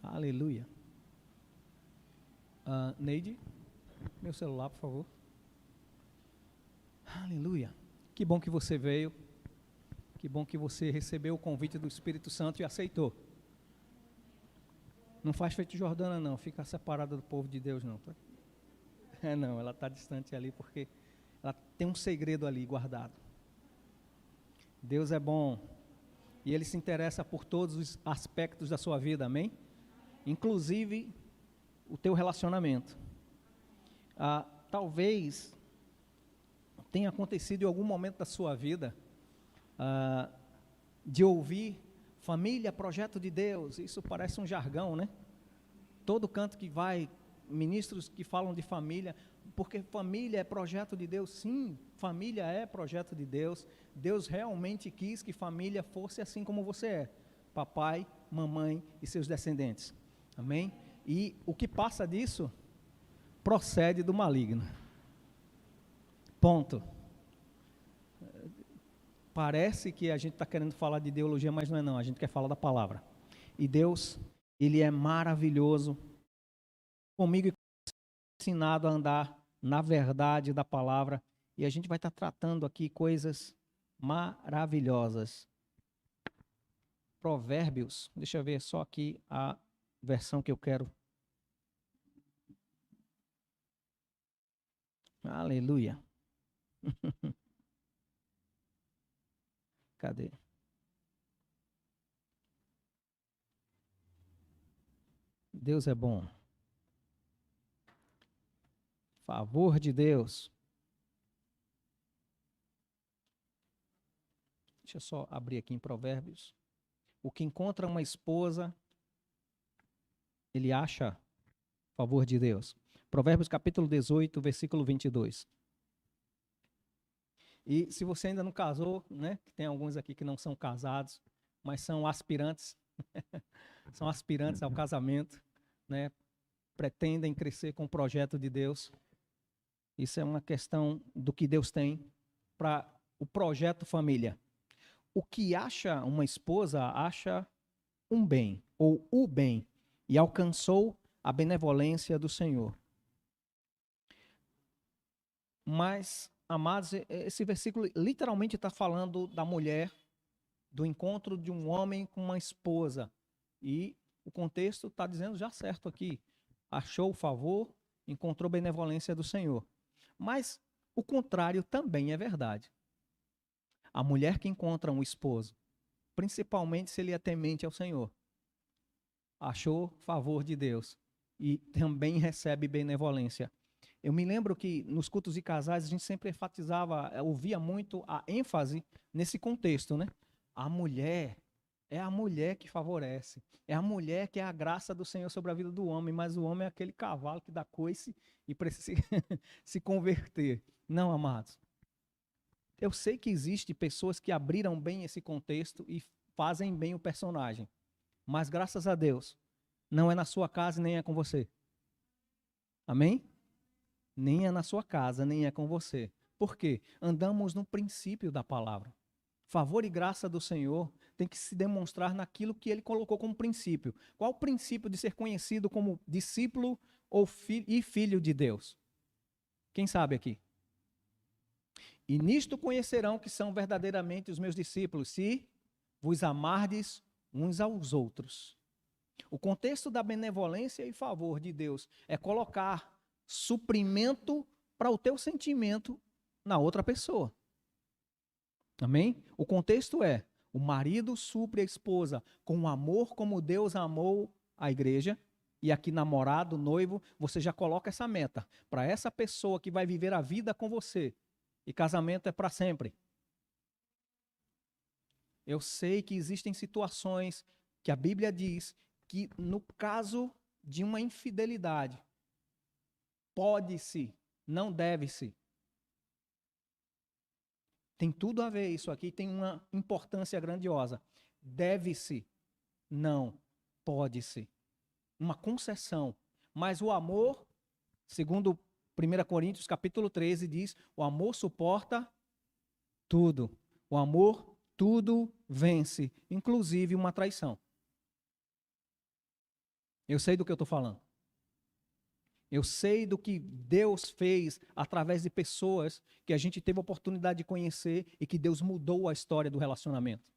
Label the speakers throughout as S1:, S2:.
S1: Aleluia. Neide, meu celular, por favor. Aleluia. Que bom que você veio. Que bom que você recebeu o convite do Espírito Santo e aceitou. Não faz feito Jordana, não. Fica separada do povo de Deus, não. Tá? Não, ela está distante ali porque ela tem um segredo ali guardado. Deus é bom. E Ele se interessa por todos os aspectos da sua vida, amém? Inclusive o teu relacionamento. Talvez tenha acontecido em algum momento da sua vida de ouvir família, projeto de Deus. Isso parece um jargão, né? Todo canto que vai, ministros que falam de família, porque família é projeto de Deus. Sim, família é projeto de Deus. Deus realmente quis que família fosse assim como você é: papai, mamãe e seus descendentes, amém? E o que passa disso procede do maligno, ponto. Parece que a gente está querendo falar de ideologia, mas não é não, a gente quer falar da palavra. E Deus, Ele é maravilhoso comigo e ensinado a andar na verdade da palavra, e a gente vai estar tratando aqui coisas maravilhosas. Provérbios, deixa eu ver só aqui a versão que eu quero. Aleluia. Cadê? Deus é bom. Favor de Deus. Deixa eu só abrir aqui em Provérbios. O que encontra uma esposa, ele acha favor de Deus. Provérbios capítulo 18, versículo 22. E se você ainda não casou, né, tem alguns aqui que não são casados, mas são aspirantes, são aspirantes ao casamento, né, pretendem crescer com o projeto de Deus. Isso é uma questão do que Deus tem para o projeto família. O que acha uma esposa, acha um bem, ou o bem, e alcançou a benevolência do Senhor. Mas, amados, esse versículo literalmente está falando da mulher, do encontro de um homem com uma esposa. E o contexto está dizendo já certo aqui. Achou o favor, encontrou benevolência do Senhor. Mas o contrário também é verdade. A mulher que encontra um esposo, principalmente se ele é temente ao Senhor, achou favor de Deus e também recebe benevolência. Eu me lembro que nos cultos de casais a gente sempre enfatizava, ouvia muito a ênfase nesse contexto, né? A mulher, é a mulher que favorece, é a mulher que é a graça do Senhor sobre a vida do homem, mas o homem é aquele cavalo que dá coice e precisa se converter. Não, amados. Eu sei que existem pessoas que abriram bem esse contexto e fazem bem o personagem, mas graças a Deus, não é na sua casa nem é com você. Amém? Nem é na sua casa, nem é com você. Por quê? Andamos no princípio da palavra. Favor e graça do Senhor tem que se demonstrar naquilo que Ele colocou como princípio. Qual o princípio de ser conhecido como discípulo ou filho de Deus? Quem sabe aqui? E nisto conhecerão que são verdadeiramente os meus discípulos, se vos amardes uns aos outros. O contexto da benevolência e favor de Deus é colocar suprimento para o teu sentimento na outra pessoa. Amém? O contexto é: o marido supre a esposa com amor como Deus amou a igreja. E aqui, namorado, noivo, você já coloca essa meta para essa pessoa que vai viver a vida com você. E casamento é para sempre. Eu sei que existem situações que a Bíblia diz que no caso de uma infidelidade, pode-se, não deve-se. Tem tudo a ver isso aqui, tem uma importância grandiosa. Deve-se, não, pode-se. Uma concessão. Mas o amor, segundo 1 Coríntios capítulo 13, diz: o amor suporta tudo. O amor tudo vence, inclusive uma traição. Eu sei do que eu estou falando. Eu sei do que Deus fez através de pessoas que a gente teve a oportunidade de conhecer e que Deus mudou a história do relacionamento.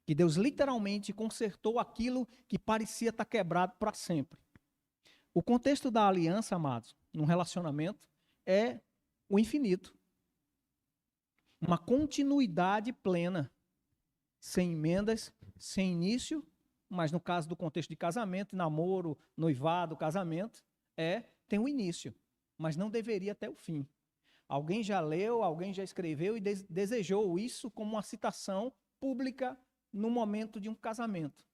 S1: Que Deus literalmente consertou aquilo que parecia estar quebrado para sempre. O contexto da aliança, amados, num relacionamento, é o infinito. Uma continuidade plena, sem emendas, sem início, mas no caso do contexto de casamento, namoro, noivado, casamento, tem um início, mas não deveria até o fim. Alguém já leu, alguém já escreveu e desejou isso como uma citação pública no momento de um casamento,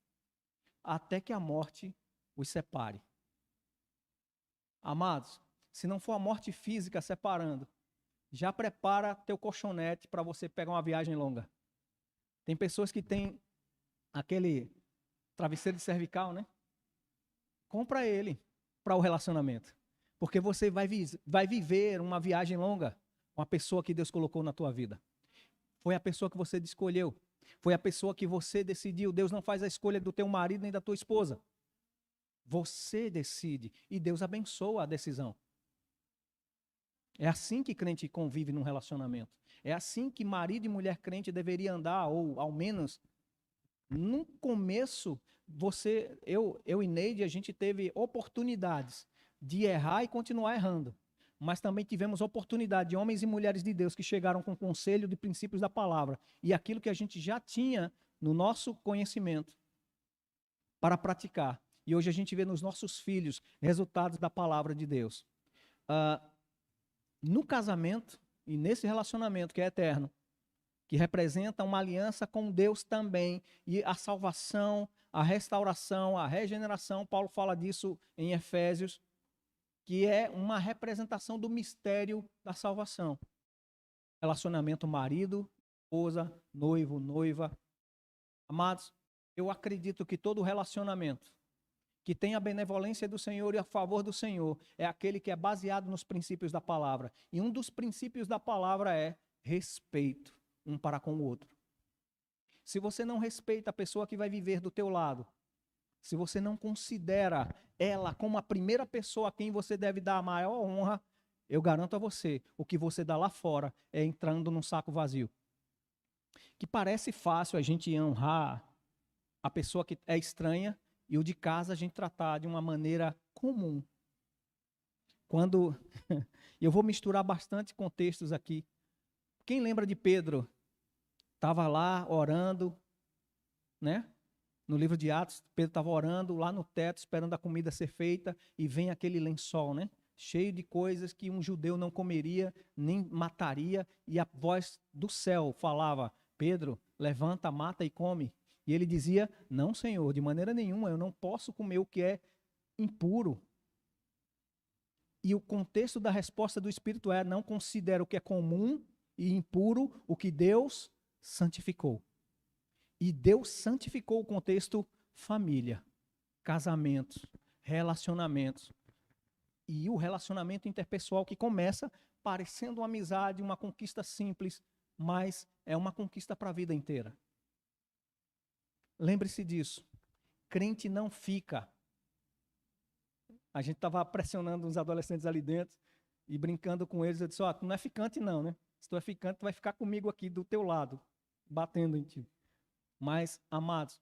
S1: até que a morte os separe. Amados, se não for a morte física separando, já prepara teu colchonete para você pegar uma viagem longa. Tem pessoas que têm aquele travesseiro de cervical, né? Compra ele para o relacionamento. Porque você vai viver uma viagem longa com a pessoa que Deus colocou na tua vida. Foi a pessoa que você escolheu. Foi a pessoa que você decidiu. Deus não faz a escolha do teu marido nem da tua esposa. Você decide e Deus abençoa a decisão. É assim que crente convive num relacionamento. É assim que marido e mulher crente deveria andar, ou ao menos no começo, eu e Neide, a gente teve oportunidades de errar e continuar errando. Mas também tivemos oportunidade de homens e mulheres de Deus que chegaram com conselho de princípios da palavra e aquilo que a gente já tinha no nosso conhecimento para praticar. E hoje a gente vê nos nossos filhos resultados da palavra de Deus. No casamento e nesse relacionamento que é eterno, que representa uma aliança com Deus também, e a salvação, a restauração, a regeneração, Paulo fala disso em Efésios, que é uma representação do mistério da salvação. Relacionamento marido, esposa, noivo, noiva. Amados, eu acredito que todo relacionamento que tem a benevolência do Senhor e a favor do Senhor é aquele que é baseado nos princípios da palavra. E um dos princípios da palavra é respeito um para com o outro. Se você não respeita a pessoa que vai viver do teu lado, se você não considera ela como a primeira pessoa a quem você deve dar a maior honra, eu garanto a você, o que você dá lá fora é entrando num saco vazio. Que parece fácil a gente honrar a pessoa que é estranha e o de casa a gente tratar de uma maneira comum. Quando eu vou misturar bastante contextos aqui. Quem lembra de Pedro? Estava lá orando, né? No livro de Atos, Pedro estava orando lá no teto, esperando a comida ser feita, e vem aquele lençol, né? Cheio de coisas que um judeu não comeria, nem mataria, e a voz do céu falava: Pedro, levanta, mata e come. E ele dizia: não, Senhor, de maneira nenhuma, eu não posso comer o que é impuro. E o contexto da resposta do Espírito é: não considera o que é comum e impuro o que Deus santificou. E Deus santificou o contexto família, casamentos, relacionamentos. E o relacionamento interpessoal que começa parecendo uma amizade, uma conquista simples, mas é uma conquista para a vida inteira. Lembre-se disso. Crente não fica. A gente estava pressionando uns adolescentes ali dentro e brincando com eles. Eu disse: tu não é ficante não, né? Se tu é ficante, tu vai ficar comigo aqui do teu lado, batendo em ti. Mas, amados,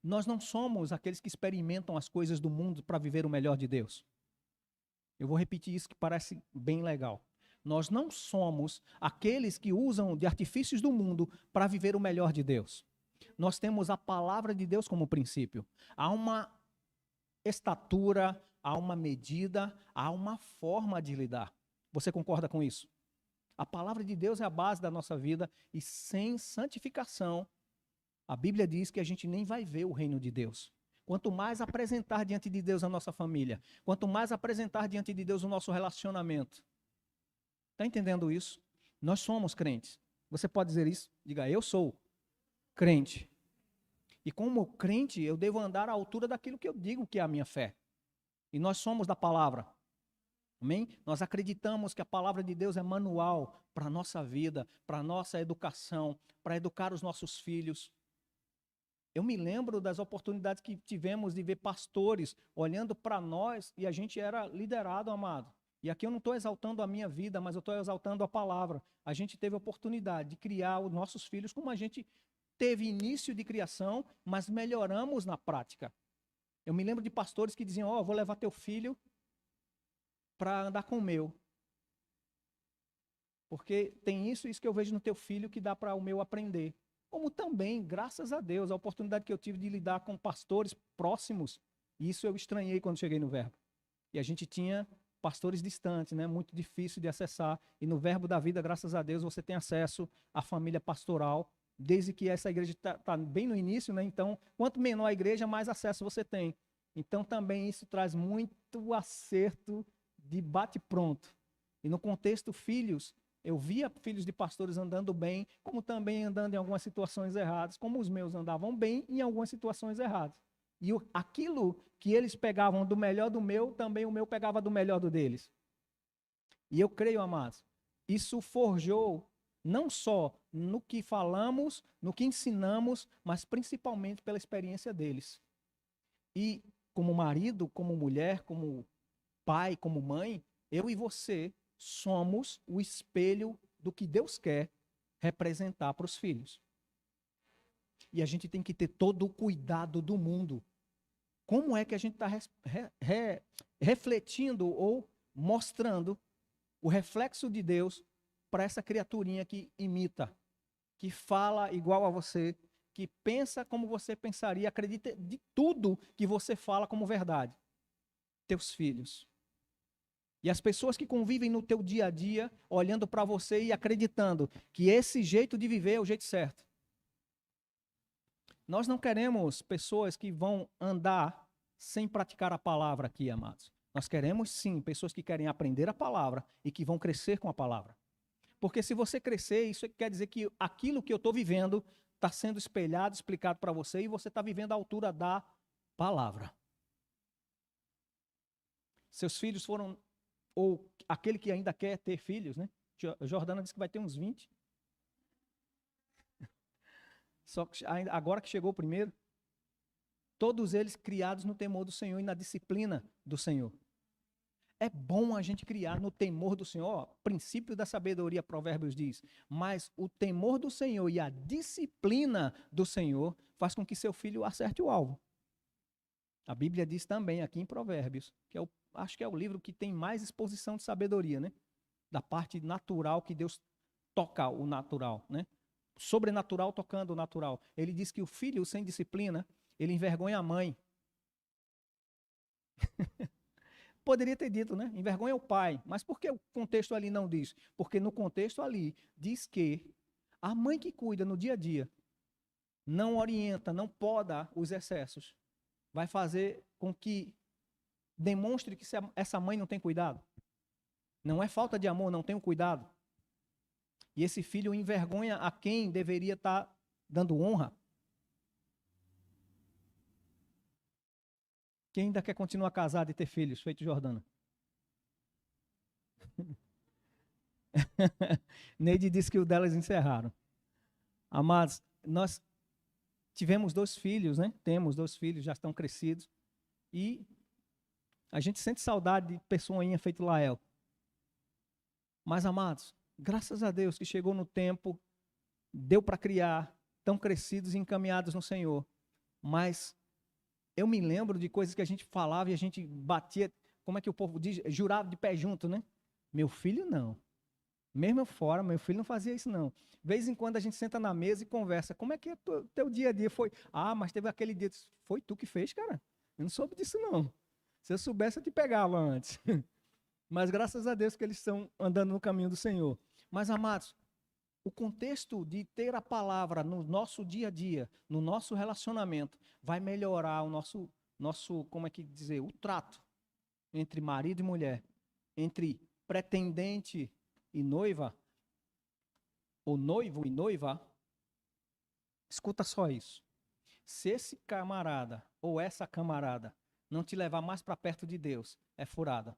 S1: nós não somos aqueles que experimentam as coisas do mundo para viver o melhor de Deus. Eu vou repetir isso que parece bem legal. Nós não somos aqueles que usam de artifícios do mundo para viver o melhor de Deus. Nós temos a palavra de Deus como princípio. Há uma estatura, há uma medida, há uma forma de lidar. Você concorda com isso? A palavra de Deus é a base da nossa vida e sem santificação, a Bíblia diz que a gente nem vai ver o reino de Deus. Quanto mais apresentar diante de Deus a nossa família, quanto mais apresentar diante de Deus o nosso relacionamento. Está entendendo isso? Nós somos crentes. Você pode dizer isso? Diga: eu sou crente. E como crente, eu devo andar à altura daquilo que eu digo que é a minha fé. E nós somos da palavra. Amém? Nós acreditamos que a palavra de Deus é manual para a nossa vida, para a nossa educação, para educar os nossos filhos. Eu me lembro das oportunidades que tivemos de ver pastores olhando para nós e a gente era liderado, amado. E aqui eu não estou exaltando a minha vida, mas eu estou exaltando a palavra. A gente teve a oportunidade de criar os nossos filhos como a gente teve início de criação, mas melhoramos na prática. Eu me lembro de pastores que diziam: Ó, vou levar teu filho para andar com o meu. Porque tem isso que eu vejo no teu filho que dá para o meu aprender. Como também, graças a Deus, a oportunidade que eu tive de lidar com pastores próximos, isso eu estranhei quando cheguei no Verbo. E a gente tinha pastores distantes, né? Muito difícil de acessar. E no Verbo da Vida, graças a Deus, você tem acesso à família pastoral, desde que essa igreja está bem no início, né? Então, quanto menor a igreja, mais acesso você tem. Então, também isso traz muito acerto de bate-pronto. E no contexto filhos, eu via filhos de pastores andando bem, como também andando em algumas situações erradas, como os meus andavam bem em algumas situações erradas. E aquilo que eles pegavam do melhor do meu, também o meu pegava do melhor do deles. E eu creio, amados, isso forjou não só no que falamos, no que ensinamos, mas principalmente pela experiência deles. E como marido, como mulher, como pai, como mãe, eu e você somos o espelho do que Deus quer representar para os filhos. E a gente tem que ter todo o cuidado do mundo. Como é que a gente está refletindo ou mostrando o reflexo de Deus para essa criaturinha que imita, que fala igual a você, que pensa como você pensaria, acredita de tudo que você fala como verdade? Teus filhos. E as pessoas que convivem no teu dia a dia, olhando para você e acreditando que esse jeito de viver é o jeito certo. Nós não queremos pessoas que vão andar sem praticar a palavra aqui, amados. Nós queremos sim pessoas que querem aprender a palavra e que vão crescer com a palavra. Porque se você crescer, isso quer dizer que aquilo que eu estou vivendo está sendo espelhado, explicado para você e você está vivendo à altura da palavra. Seus filhos foram, ou aquele que ainda quer ter filhos, né? Jordana disse que vai ter uns 20. Só que agora que chegou o primeiro, todos eles criados no temor do Senhor e na disciplina do Senhor. É bom a gente criar no temor do Senhor. Ó, princípio da sabedoria, Provérbios diz. Mas o temor do Senhor e a disciplina do Senhor faz com que seu filho acerte o alvo. A Bíblia diz também aqui em Provérbios, que acho que é o livro que tem mais exposição de sabedoria, né? Da parte natural que Deus toca o natural, né? Sobrenatural tocando o natural. Ele diz que o filho sem disciplina, ele envergonha a mãe. Poderia ter dito, né? Envergonha o pai. Mas por que o contexto ali não diz? Porque no contexto ali diz que a mãe que cuida no dia a dia não orienta, não poda os excessos, vai fazer com que demonstre que essa mãe não tem cuidado. Não é falta de amor, não tem o cuidado. E esse filho envergonha a quem deveria estar dando honra. Quem ainda quer continuar casado e ter filhos, feito Jordana? Neide disse que o delas encerraram. Amados, nós tivemos 2 filhos, né? Temos 2 filhos, já estão crescidos. E a gente sente saudade de pessoinha feito Lael. Mas, amados, graças a Deus que chegou no tempo, deu para criar, tão crescidos e encaminhados no Senhor. Mas eu me lembro de coisas que a gente falava e a gente batia, como é que o povo diz? Jurava de pé junto, né? Meu filho não. Mesmo fora, meu filho não fazia isso não. De vez em quando a gente senta na mesa e conversa. Como é que teu dia a dia foi? Ah, mas teve aquele dia. Foi tu que fez, cara? Eu não soube disso não. Se eu soubesse, eu te pegava antes. Mas graças a Deus que eles estão andando no caminho do Senhor. Mas, amados, o contexto de ter a palavra no nosso dia a dia, no nosso relacionamento, vai melhorar o nosso, como é que dizer, o trato entre marido e mulher, entre pretendente e noiva, ou noivo e noiva. Escuta só isso. Se esse camarada ou essa camarada não te levar mais para perto de Deus, é furada.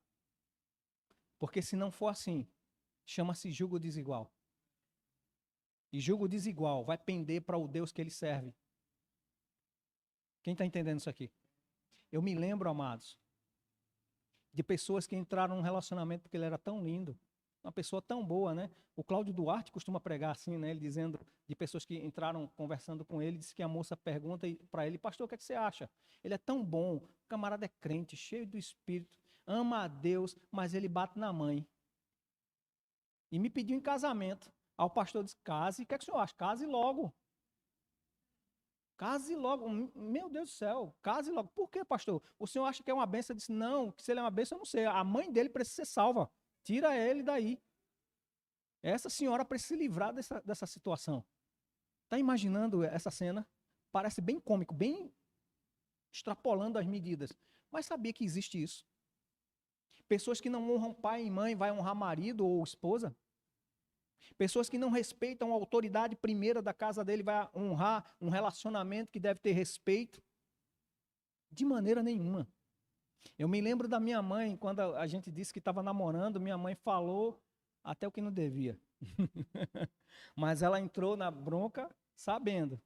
S1: Porque se não for assim, chama-se julgo desigual. E julgo desigual vai pender para o Deus que ele serve. Quem está entendendo isso aqui? Eu me lembro, amados, de pessoas que entraram num relacionamento porque ele era tão lindo, uma pessoa tão boa, né? O Cláudio Duarte costuma pregar assim, né? Ele dizendo de pessoas que entraram conversando com ele, disse que a moça pergunta para ele, pastor, o que é que você acha? Ele é tão bom, o camarada é crente, cheio do Espírito, ama a Deus, mas ele bate na mãe. E me pediu em casamento. Aí o pastor disse, case, o que é que o senhor acha? Case logo. Case logo. Meu Deus do céu, case logo. Por quê, pastor? O senhor acha que é uma bênção? Eu disse, não, que se ele é uma bênção, eu não sei. A mãe dele precisa ser salva. Tira ele daí. Essa senhora precisa se livrar dessa situação. Está imaginando essa cena? Parece bem cômico, bem extrapolando as medidas. Mas sabia que existe isso. Pessoas que não honram pai e mãe, vai honrar marido ou esposa. Pessoas que não respeitam a autoridade primeira da casa dele, vai honrar um relacionamento que deve ter respeito. De maneira nenhuma. Eu me lembro da minha mãe, quando a gente disse que estava namorando, minha mãe falou até o que não devia. Mas ela entrou na bronca sabendo.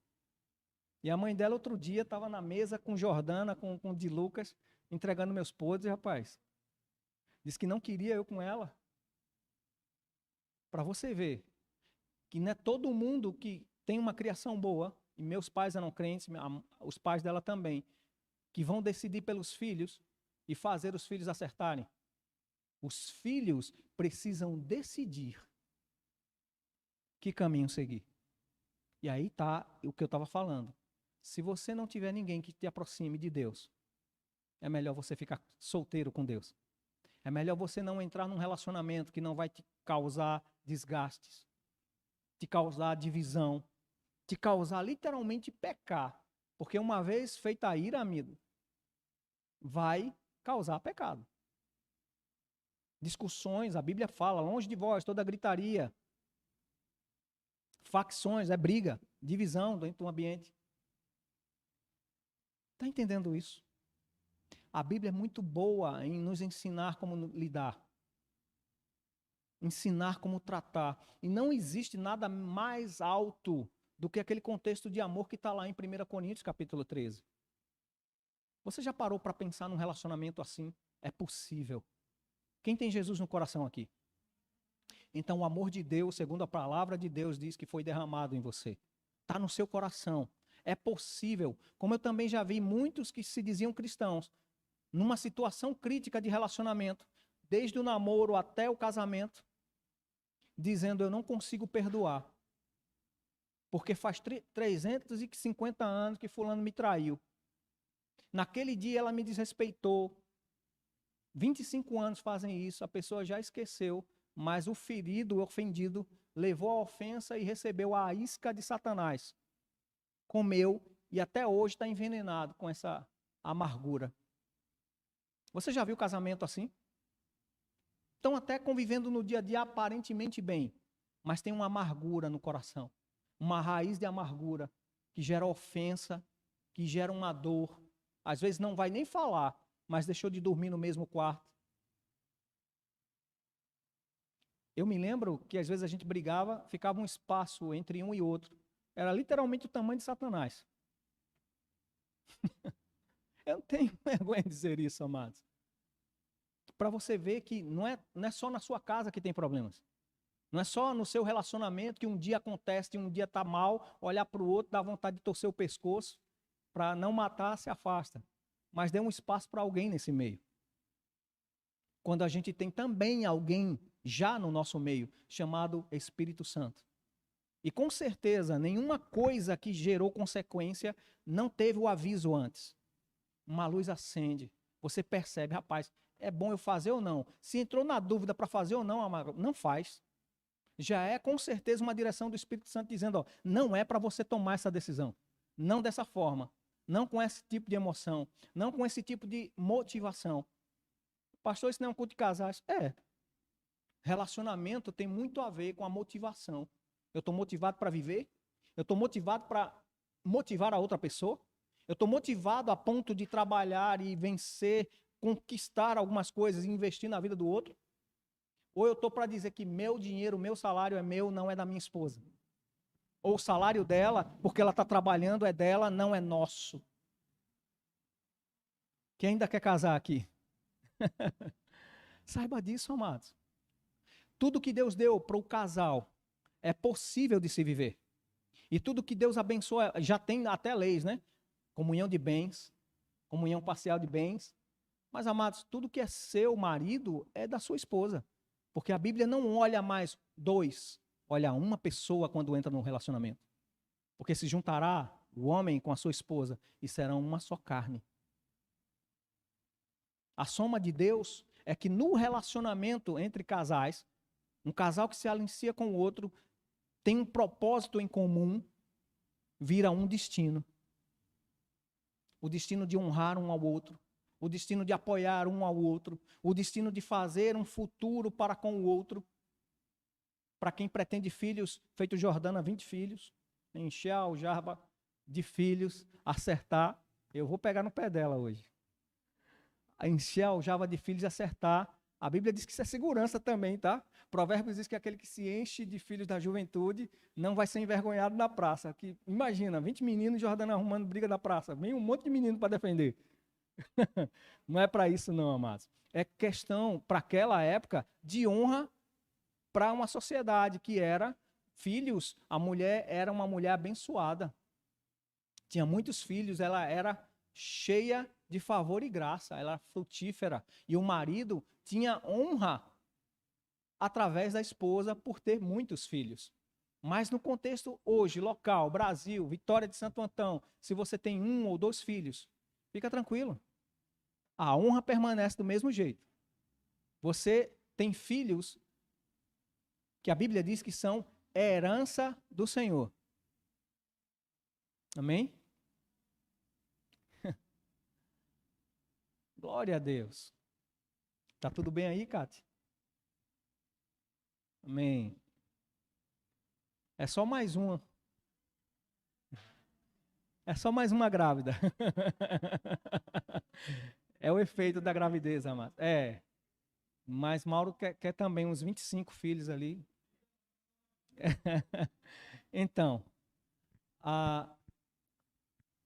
S1: E a mãe dela outro dia estava na mesa com Jordana, com o de Lucas, entregando meus podres, rapaz. Disse que não queria eu com ela. Para você ver que não é todo mundo que tem uma criação boa, e meus pais eram crentes, os pais dela também, que vão decidir pelos filhos e fazer os filhos acertarem. Os filhos precisam decidir que caminho seguir. E aí está o que eu estava falando. Se você não tiver ninguém que te aproxime de Deus, é melhor você ficar solteiro com Deus. É melhor você não entrar num relacionamento que não vai te causar desgastes, te causar divisão, te causar literalmente pecar. Porque uma vez feita a ira, amigo, vai causar pecado. Discussões, a Bíblia fala, longe de vós, toda gritaria. Facções, é briga, divisão dentro do ambiente. Está entendendo isso? A Bíblia é muito boa em nos ensinar como lidar. Ensinar como tratar. E não existe nada mais alto do que aquele contexto de amor que está lá em 1 Coríntios capítulo 13. Você já parou para pensar num relacionamento assim? É possível. Quem tem Jesus no coração aqui? Então o amor de Deus, segundo a palavra de Deus, diz que foi derramado em você. Está no seu coração. É possível. Como eu também já vi muitos que se diziam cristãos, numa situação crítica de relacionamento, desde o namoro até o casamento, dizendo eu não consigo perdoar. Porque faz 350 anos que fulano me traiu. Naquele dia ela me desrespeitou. 25 anos fazem isso, a pessoa já esqueceu, mas o ferido, o ofendido, levou a ofensa e recebeu a isca de Satanás. Comeu e até hoje está envenenado com essa amargura. Você já viu casamento assim? Estão até convivendo no dia a dia aparentemente bem, mas tem uma amargura no coração. Uma raiz de amargura que gera ofensa, que gera uma dor. Às vezes não vai nem falar, mas deixou de dormir no mesmo quarto. Eu me lembro que às vezes a gente brigava, ficava um espaço entre um e outro. Era literalmente o tamanho de Satanás. Eu não tenho vergonha de dizer isso, amados. Para você ver que não é só na sua casa que tem problemas. Não é só no seu relacionamento que um dia acontece e um dia está mal, olhar para o outro, dá vontade de torcer o pescoço, para não matar, se afasta. Mas dê um espaço para alguém nesse meio. Quando a gente tem também alguém já no nosso meio, chamado Espírito Santo. E com certeza, nenhuma coisa que gerou consequência não teve o aviso antes. Uma luz acende, você percebe, rapaz, é bom eu fazer ou não? Se entrou na dúvida para fazer ou não, amado, não faz. Já é com certeza uma direção do Espírito Santo dizendo, ó, não é para você tomar essa decisão. Não dessa forma. Não com esse tipo de emoção. Não com esse tipo de motivação. Pastor, isso não é um culto de casais? É. Relacionamento tem muito a ver com a motivação. Eu estou motivado para viver? Eu estou motivado para motivar a outra pessoa? Eu estou motivado a ponto de trabalhar e vencer, conquistar algumas coisas e investir na vida do outro? Ou eu estou para dizer que meu dinheiro, meu salário é meu, não é da minha esposa? Ou o salário dela, porque ela está trabalhando, é dela, não é nosso? Quem ainda quer casar aqui? Saiba disso, amados. Tudo que Deus deu para o casal é possível de se viver. E tudo que Deus abençoa, já tem até leis, né? Comunhão de bens, comunhão parcial de bens. Mas, amados, tudo que é seu marido é da sua esposa. Porque a Bíblia não olha mais dois, olha uma pessoa quando entra num relacionamento. Porque se juntará o homem com a sua esposa e serão uma só carne. A soma de Deus é que no relacionamento entre casais, um casal que se alicia com o outro, tem um propósito em comum, vira um destino. O destino de honrar um ao outro, o destino de apoiar um ao outro, o destino de fazer um futuro para com o outro. Para quem pretende filhos, feito Jordana, 20 filhos, encher a aljarba de filhos, acertar. Eu vou pegar no pé dela hoje. Encher a aljava de filhos e acertar. A Bíblia diz que isso é segurança também, tá? Provérbios diz que aquele que se enche de filhos da juventude não vai ser envergonhado na praça. Que, imagina, 20 meninos Jordana arrumando briga na praça. Vem um monte de menino para defender. Não é para isso não, amados. É questão, para aquela época, de honra para uma sociedade que era filhos. A mulher era uma mulher abençoada. Tinha muitos filhos, ela era cheia de favor e graça, ela era frutífera. E o marido tinha honra através da esposa por ter muitos filhos. Mas no contexto hoje, local, Brasil, Vitória de Santo Antão, se você tem 1 ou 2 filhos, fica tranquilo. A honra permanece do mesmo jeito. Você tem filhos que a Bíblia diz que são herança do Senhor. Amém? Glória a Deus. Tá tudo bem aí, Cátia? Amém. É só mais uma. É só mais uma grávida. É o efeito da gravidez, amado. É. Mas Mauro quer também uns 25 filhos ali. Então,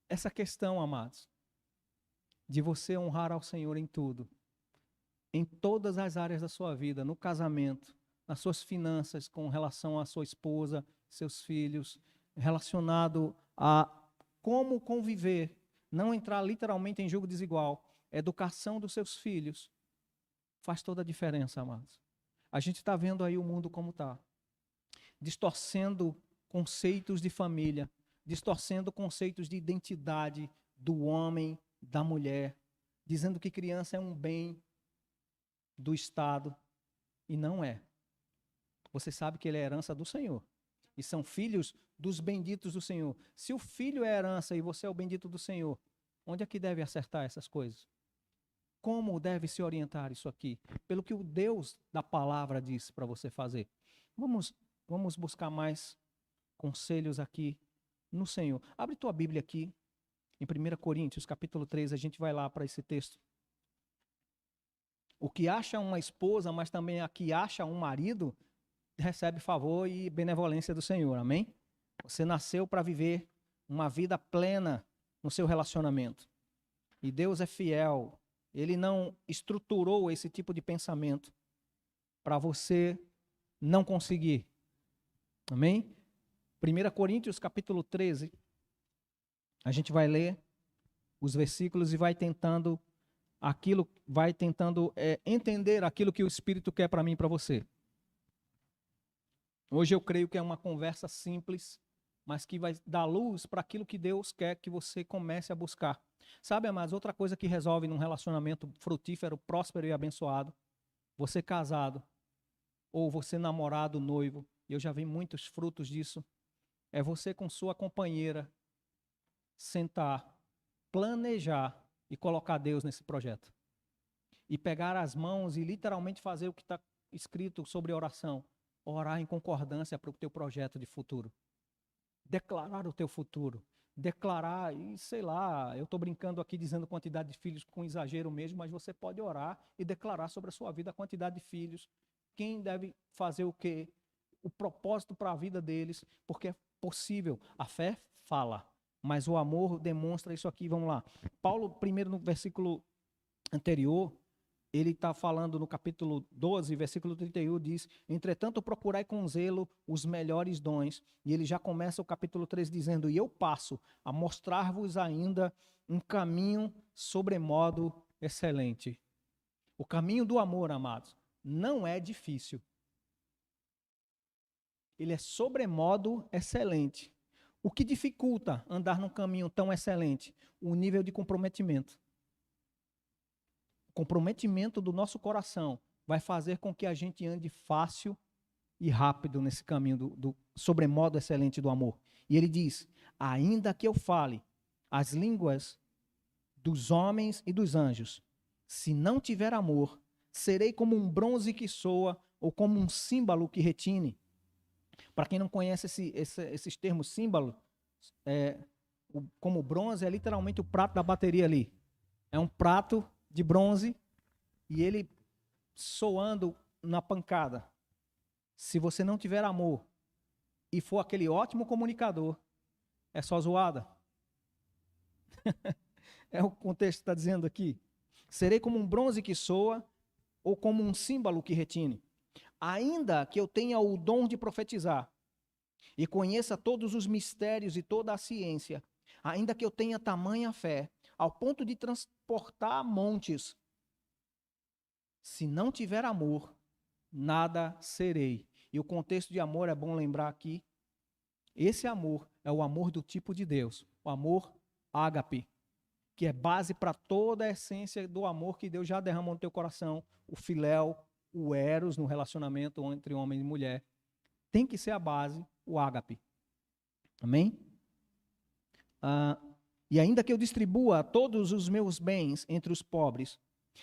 S1: essa questão, amados, de você honrar ao Senhor em tudo, em todas as áreas da sua vida, no casamento, nas suas finanças, com relação à sua esposa, seus filhos, relacionado a como conviver, não entrar literalmente em jogo desigual, educação dos seus filhos, faz toda a diferença, amados. A gente está vendo aí o mundo como está, distorcendo conceitos de família, distorcendo conceitos de identidade do homem, da mulher, dizendo que criança é um bem do Estado, e não é. Você sabe que ele é herança do Senhor, e são filhos dos benditos do Senhor. Se o filho é herança e você é o bendito do Senhor, onde é que deve acertar essas coisas? Como deve se orientar isso aqui? Pelo que o Deus da palavra diz para você fazer. Vamos buscar mais conselhos aqui no Senhor. Abre tua Bíblia aqui, em 1 Coríntios, capítulo 3, a gente vai lá para esse texto. O que acha uma esposa, mas também a que acha um marido, recebe favor e benevolência do Senhor, amém? Você nasceu para viver uma vida plena no seu relacionamento. E Deus é fiel. Ele não estruturou esse tipo de pensamento para você não conseguir. Amém? 1 Coríntios capítulo 13. A gente vai ler os versículos e vai tentando entender aquilo que o Espírito quer para mim e para você. Hoje eu creio que é uma conversa simples, mas que vai dar luz para aquilo que Deus quer que você comece a buscar. Sabe, amados, outra coisa que resolve num relacionamento frutífero, próspero e abençoado, você casado, ou você namorado, noivo, eu já vi muitos frutos disso, é você com sua companheira sentar, planejar e colocar Deus nesse projeto. E pegar as mãos e literalmente fazer o que está escrito sobre oração. Orar em concordância para o teu projeto de futuro. Declarar o teu futuro. Declarar, e sei lá, eu estou brincando aqui dizendo quantidade de filhos com exagero mesmo, mas você pode orar e declarar sobre a sua vida a quantidade de filhos. Quem deve fazer o quê? O propósito para a vida deles, porque é possível. A fé fala, mas o amor demonstra isso aqui. Vamos lá. Paulo, primeiro no versículo anterior, ele está falando no capítulo 12, versículo 31, diz: entretanto, procurai com zelo os melhores dons. E ele já começa o capítulo 3 dizendo: e eu passo a mostrar-vos ainda um caminho sobremodo excelente. O caminho do amor, amados, não é difícil. Ele é sobremodo excelente. O que dificulta andar num caminho tão excelente? O nível de comprometimento. O comprometimento do nosso coração vai fazer com que a gente ande fácil e rápido nesse caminho do sobremodo excelente do amor. E ele diz: ainda que eu fale as línguas dos homens e dos anjos, se não tiver amor, serei como um bronze que soa ou como um símbolo que retine. Para quem não conhece esses termos símbolo, como bronze é literalmente o prato da bateria ali. É um prato de bronze e ele soando na pancada. Se você não tiver amor e for aquele ótimo comunicador, é só zoada. É o contexto que está dizendo aqui. Serei como um bronze que soa ou como um símbolo que retine. Ainda que eu tenha o dom de profetizar e conheça todos os mistérios e toda a ciência, ainda que eu tenha tamanha fé, ao ponto de transportar montes, se não tiver amor, nada serei. E o contexto de amor é bom lembrar aqui. Esse amor é o amor do tipo de Deus, o amor ágape, que é base para toda a essência do amor que Deus já derramou no teu coração, o filéu, o eros no relacionamento entre homem e mulher. Tem que ser a base, o ágape. Amém? E ainda que eu distribua todos os meus bens entre os pobres,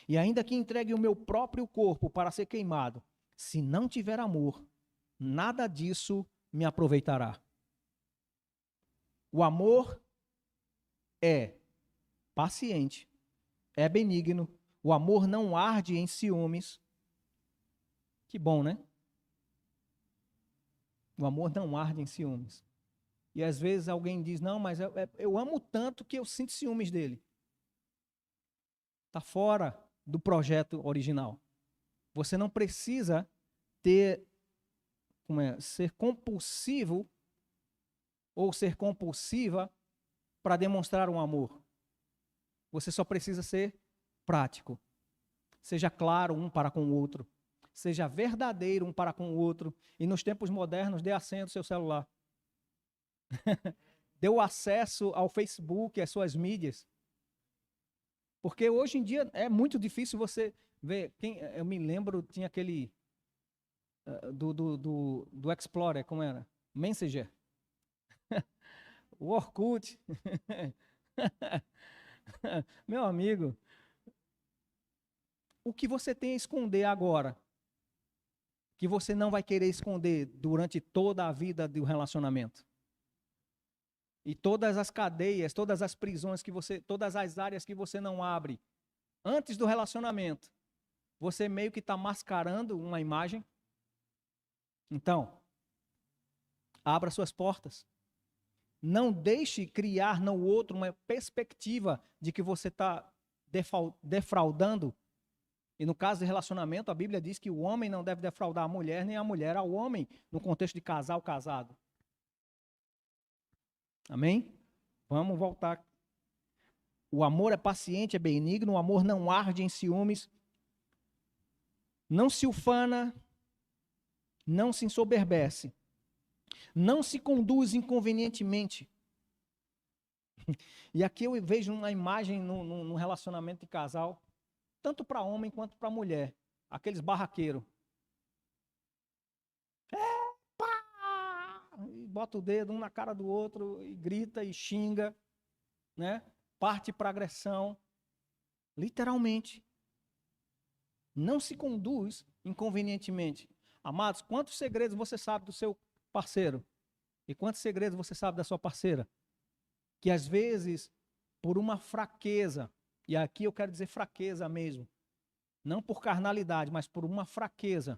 S1: e ainda que entregue o meu próprio corpo para ser queimado, se não tiver amor, nada disso me aproveitará. O amor é paciente, é benigno, o amor não arde em ciúmes. Que bom, né? O amor não arde em ciúmes. E às vezes alguém diz: não, mas eu amo tanto que eu sinto ciúmes dele. Está fora do projeto original. Você não precisa ser compulsivo ou ser compulsiva para demonstrar um amor. Você só precisa ser prático. Seja claro um para com o outro. Seja verdadeiro um para com o outro. E nos tempos modernos, dê a senha do seu celular. Dê o acesso ao Facebook, às suas mídias. Porque hoje em dia é muito difícil você ver. Eu me lembro, tinha aquele do Explorer, como era? Messenger. O Orkut. Meu amigo, o que você tem a esconder agora, que você não vai querer esconder durante toda a vida do relacionamento? E todas as cadeias, todas as prisões todas as áreas que você não abre antes do relacionamento, você meio que está mascarando uma imagem. Então, abra suas portas. Não deixe criar no outro uma perspectiva de que você está defraudando. E no caso de relacionamento, a Bíblia diz que o homem não deve defraudar a mulher, nem a mulher ao homem, no contexto de casal casado. Amém? Vamos voltar. O amor é paciente, é benigno, o amor não arde em ciúmes, não se ufana, não se ensoberbece, não se conduz inconvenientemente. E aqui eu vejo uma imagem no relacionamento de casal, tanto para homem quanto para mulher. Aqueles barraqueiros. E bota o dedo um na cara do outro, e grita e xinga, né? Parte para agressão. Literalmente. Não se conduz inconvenientemente. Amados, quantos segredos você sabe do seu parceiro? E quantos segredos você sabe da sua parceira? Que às vezes, por uma fraqueza, e aqui eu quero dizer fraqueza mesmo, não por carnalidade, mas por uma fraqueza,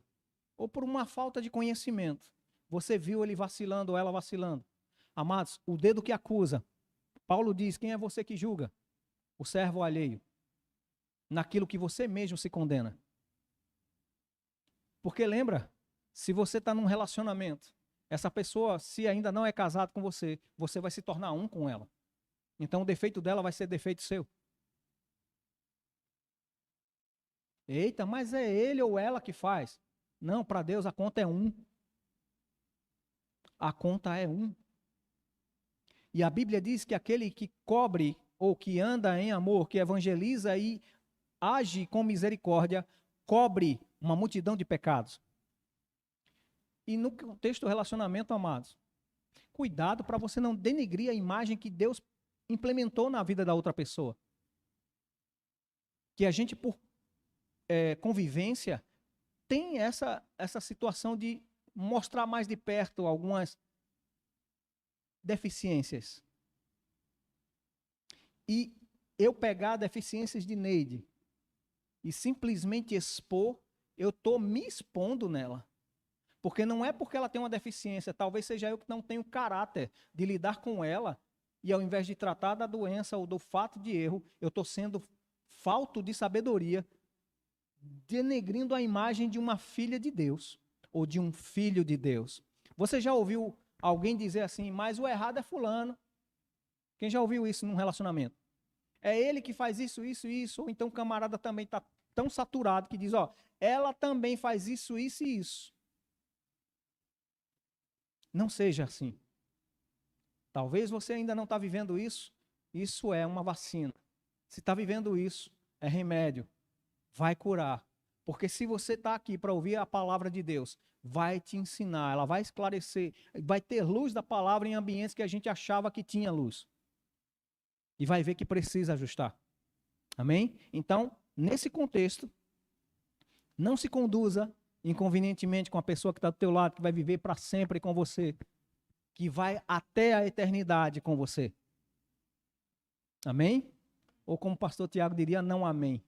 S1: ou por uma falta de conhecimento, você viu ele vacilando ou ela vacilando. Amados, o dedo que acusa, Paulo diz: quem é você que julga? O servo alheio. naquilo que você mesmo se condena. Porque lembra, se você está num relacionamento, essa pessoa, se ainda não é casado com você, você vai se tornar um com ela. Então o defeito dela vai ser defeito seu. Eita, mas é ele ou ela que faz. Não, para Deus a conta é um. A conta é um. E a Bíblia diz que aquele que cobre ou que anda em amor, que evangeliza e age com misericórdia, cobre uma multidão de pecados. E no contexto do relacionamento, amados, cuidado para você não denegrir a imagem que Deus implementou na vida da outra pessoa. Que a gente, por convivência, tem essa situação de mostrar mais de perto algumas deficiências. E eu pegar deficiências de Neide e simplesmente expor, eu estou me expondo nela. Porque não é porque ela tem uma deficiência, talvez seja eu que não tenho caráter de lidar com ela, e ao invés de tratar da doença ou do fato de erro, eu estou sendo falto de sabedoria, denegrindo a imagem de uma filha de Deus, ou de um filho de Deus. Você já ouviu alguém dizer assim, mas o errado é fulano? Quem já ouviu isso num relacionamento? É ele que faz isso, isso, isso, ou então o camarada também está tão saturado que diz, ó, ela também faz isso, isso e isso. Não seja assim. Talvez você ainda não está vivendo isso. Isso é uma vacina. Se está vivendo isso, é remédio. Vai curar. Porque se você está aqui para ouvir a palavra de Deus, vai te ensinar, ela vai esclarecer, vai ter luz da palavra em ambientes que a gente achava que tinha luz. E vai ver que precisa ajustar. Amém? Então, nesse contexto, não se conduza inconvenientemente com a pessoa que está do teu lado, que vai viver para sempre com você, que vai até a eternidade com você. Amém? Ou como o pastor Tiago diria, não amém.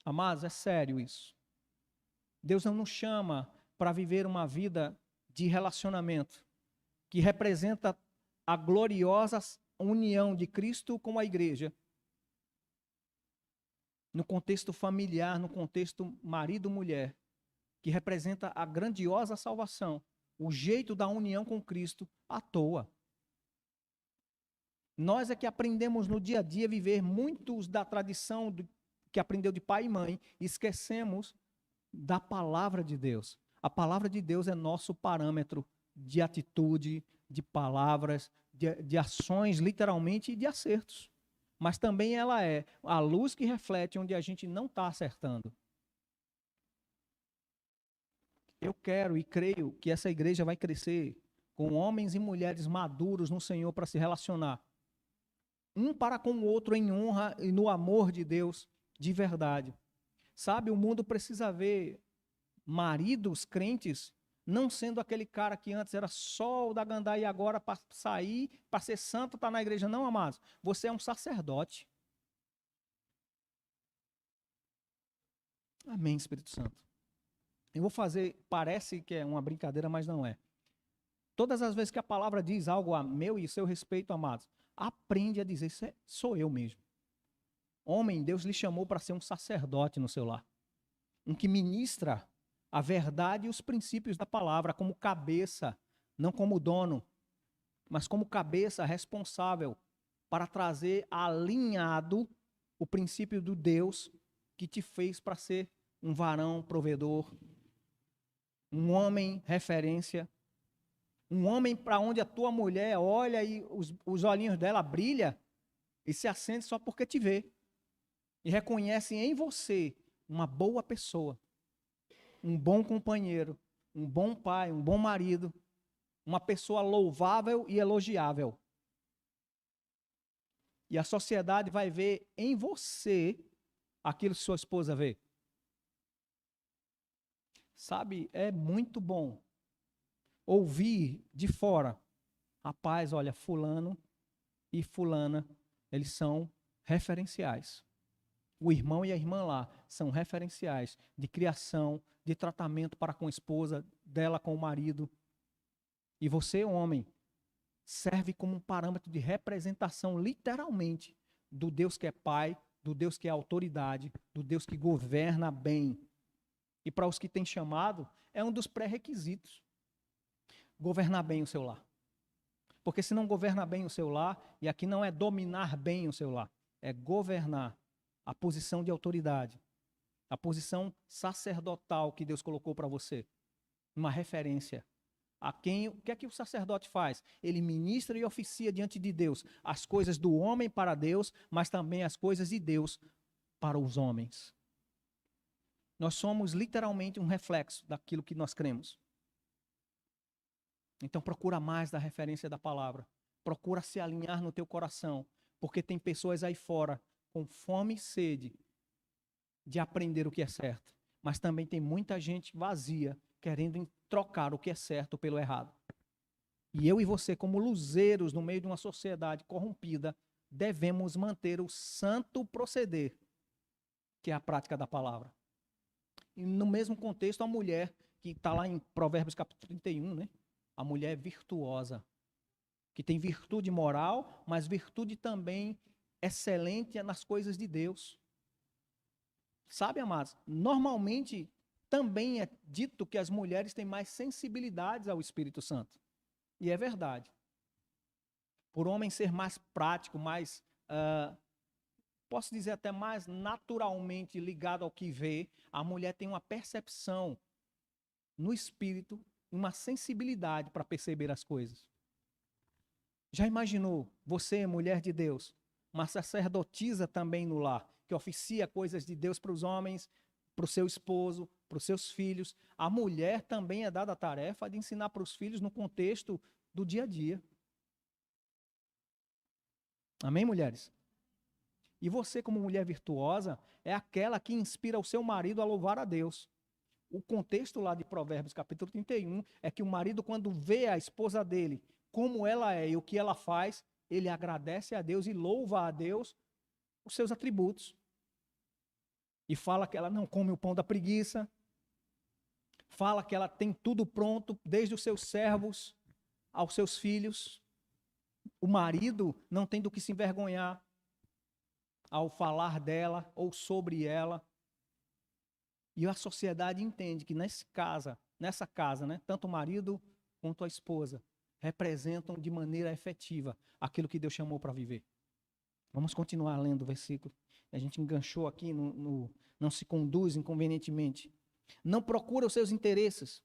S1: Amados, é sério isso. Deus não nos chama para viver uma vida de relacionamento que representa a gloriosa união de Cristo com a igreja. No contexto familiar, no contexto marido-mulher, que representa a grandiosa salvação, o jeito da união com Cristo à toa. Nós é que aprendemos no dia a dia a viver muitos da tradição que aprendeu de pai e mãe, e esquecemos da palavra de Deus. A palavra de Deus é nosso parâmetro de atitude, de palavras, de ações, literalmente, e de acertos. Mas também ela é a luz que reflete onde a gente não está acertando. Eu quero e creio que essa igreja vai crescer com homens e mulheres maduros no Senhor para se relacionar. Um para com o outro em honra e no amor de Deus de verdade. Sabe, o mundo precisa ver maridos crentes não sendo aquele cara que antes era só o da gandá e agora para sair, para ser santo, está na igreja. Não, amados. Você é um sacerdote. Amém, Espírito Santo. Eu vou fazer, parece que é uma brincadeira, mas não é. Todas as vezes que a palavra diz algo a meu e seu respeito, amados, aprende a dizer, isso sou eu mesmo. Homem, Deus lhe chamou para ser um sacerdote no seu lar. Um que ministra a verdade e os princípios da palavra como cabeça, não como dono, mas como cabeça responsável para trazer alinhado o princípio do Deus que te fez para ser um varão provedor, um homem referência, um homem para onde a tua mulher olha e os olhinhos dela brilham e se acende só porque te vê. E reconhece em você uma boa pessoa, um bom companheiro, um bom pai, um bom marido, uma pessoa louvável e elogiável. E a sociedade vai ver em você aquilo que sua esposa vê. Sabe, é muito bom ouvir de fora, rapaz, olha, fulano e fulana, eles são referenciais. O irmão e a irmã lá são referenciais de criação, de tratamento para com a esposa, dela com o marido. E você, homem, serve como um parâmetro de representação, literalmente, do Deus que é Pai, do Deus que é autoridade, do Deus que governa bem. E para os que têm chamado, é um dos pré-requisitos. Governar bem o seu lar. Porque se não governa bem o seu lar, e aqui não é dominar bem o seu lar, é governar a posição de autoridade, a posição sacerdotal que Deus colocou para você. Uma referência. A quem, o que é que o sacerdote faz? Ele ministra e oficia diante de Deus as coisas do homem para Deus, mas também as coisas de Deus para os homens. Nós somos literalmente um reflexo daquilo que nós cremos. Então procura mais da referência da palavra. Procura se alinhar no teu coração, porque tem pessoas aí fora com fome e sede de aprender o que é certo, mas também tem muita gente vazia querendo trocar o que é certo pelo errado. E eu e você, como luzeiros no meio de uma sociedade corrompida, devemos manter o santo proceder, que é a prática da palavra. E no mesmo contexto, a mulher, que está lá em Provérbios capítulo 31, né? A mulher é virtuosa, que tem virtude moral, mas virtude também excelente nas coisas de Deus. Sabe, amados, normalmente também é dito que as mulheres têm mais sensibilidades ao Espírito Santo. E é verdade. Por homem ser mais prático, mais, posso dizer até mais naturalmente ligado ao que vê, a mulher tem uma percepção no Espírito, uma sensibilidade para perceber as coisas. Já imaginou você, mulher de Deus, uma sacerdotisa também no lar, que oficia coisas de Deus para os homens, para o seu esposo, para os seus filhos? A mulher também é dada a tarefa de ensinar para os filhos no contexto do dia a dia. Amém, mulheres? E você, como mulher virtuosa, é aquela que inspira o seu marido a louvar a Deus. O contexto lá de Provérbios, capítulo 31, é que o marido, quando vê a esposa dele, como ela é e o que ela faz, ele agradece a Deus e louva a Deus os seus atributos. E fala que ela não come o pão da preguiça, fala que ela tem tudo pronto, desde os seus servos aos seus filhos. O marido não tem do que se envergonhar ao falar dela ou sobre ela. E a sociedade entende que nessa casa, né, tanto o marido quanto a esposa representam de maneira efetiva aquilo que Deus chamou para viver. Vamos continuar lendo o versículo. A gente enganchou aqui no não se conduz inconvenientemente. Não procura os seus interesses.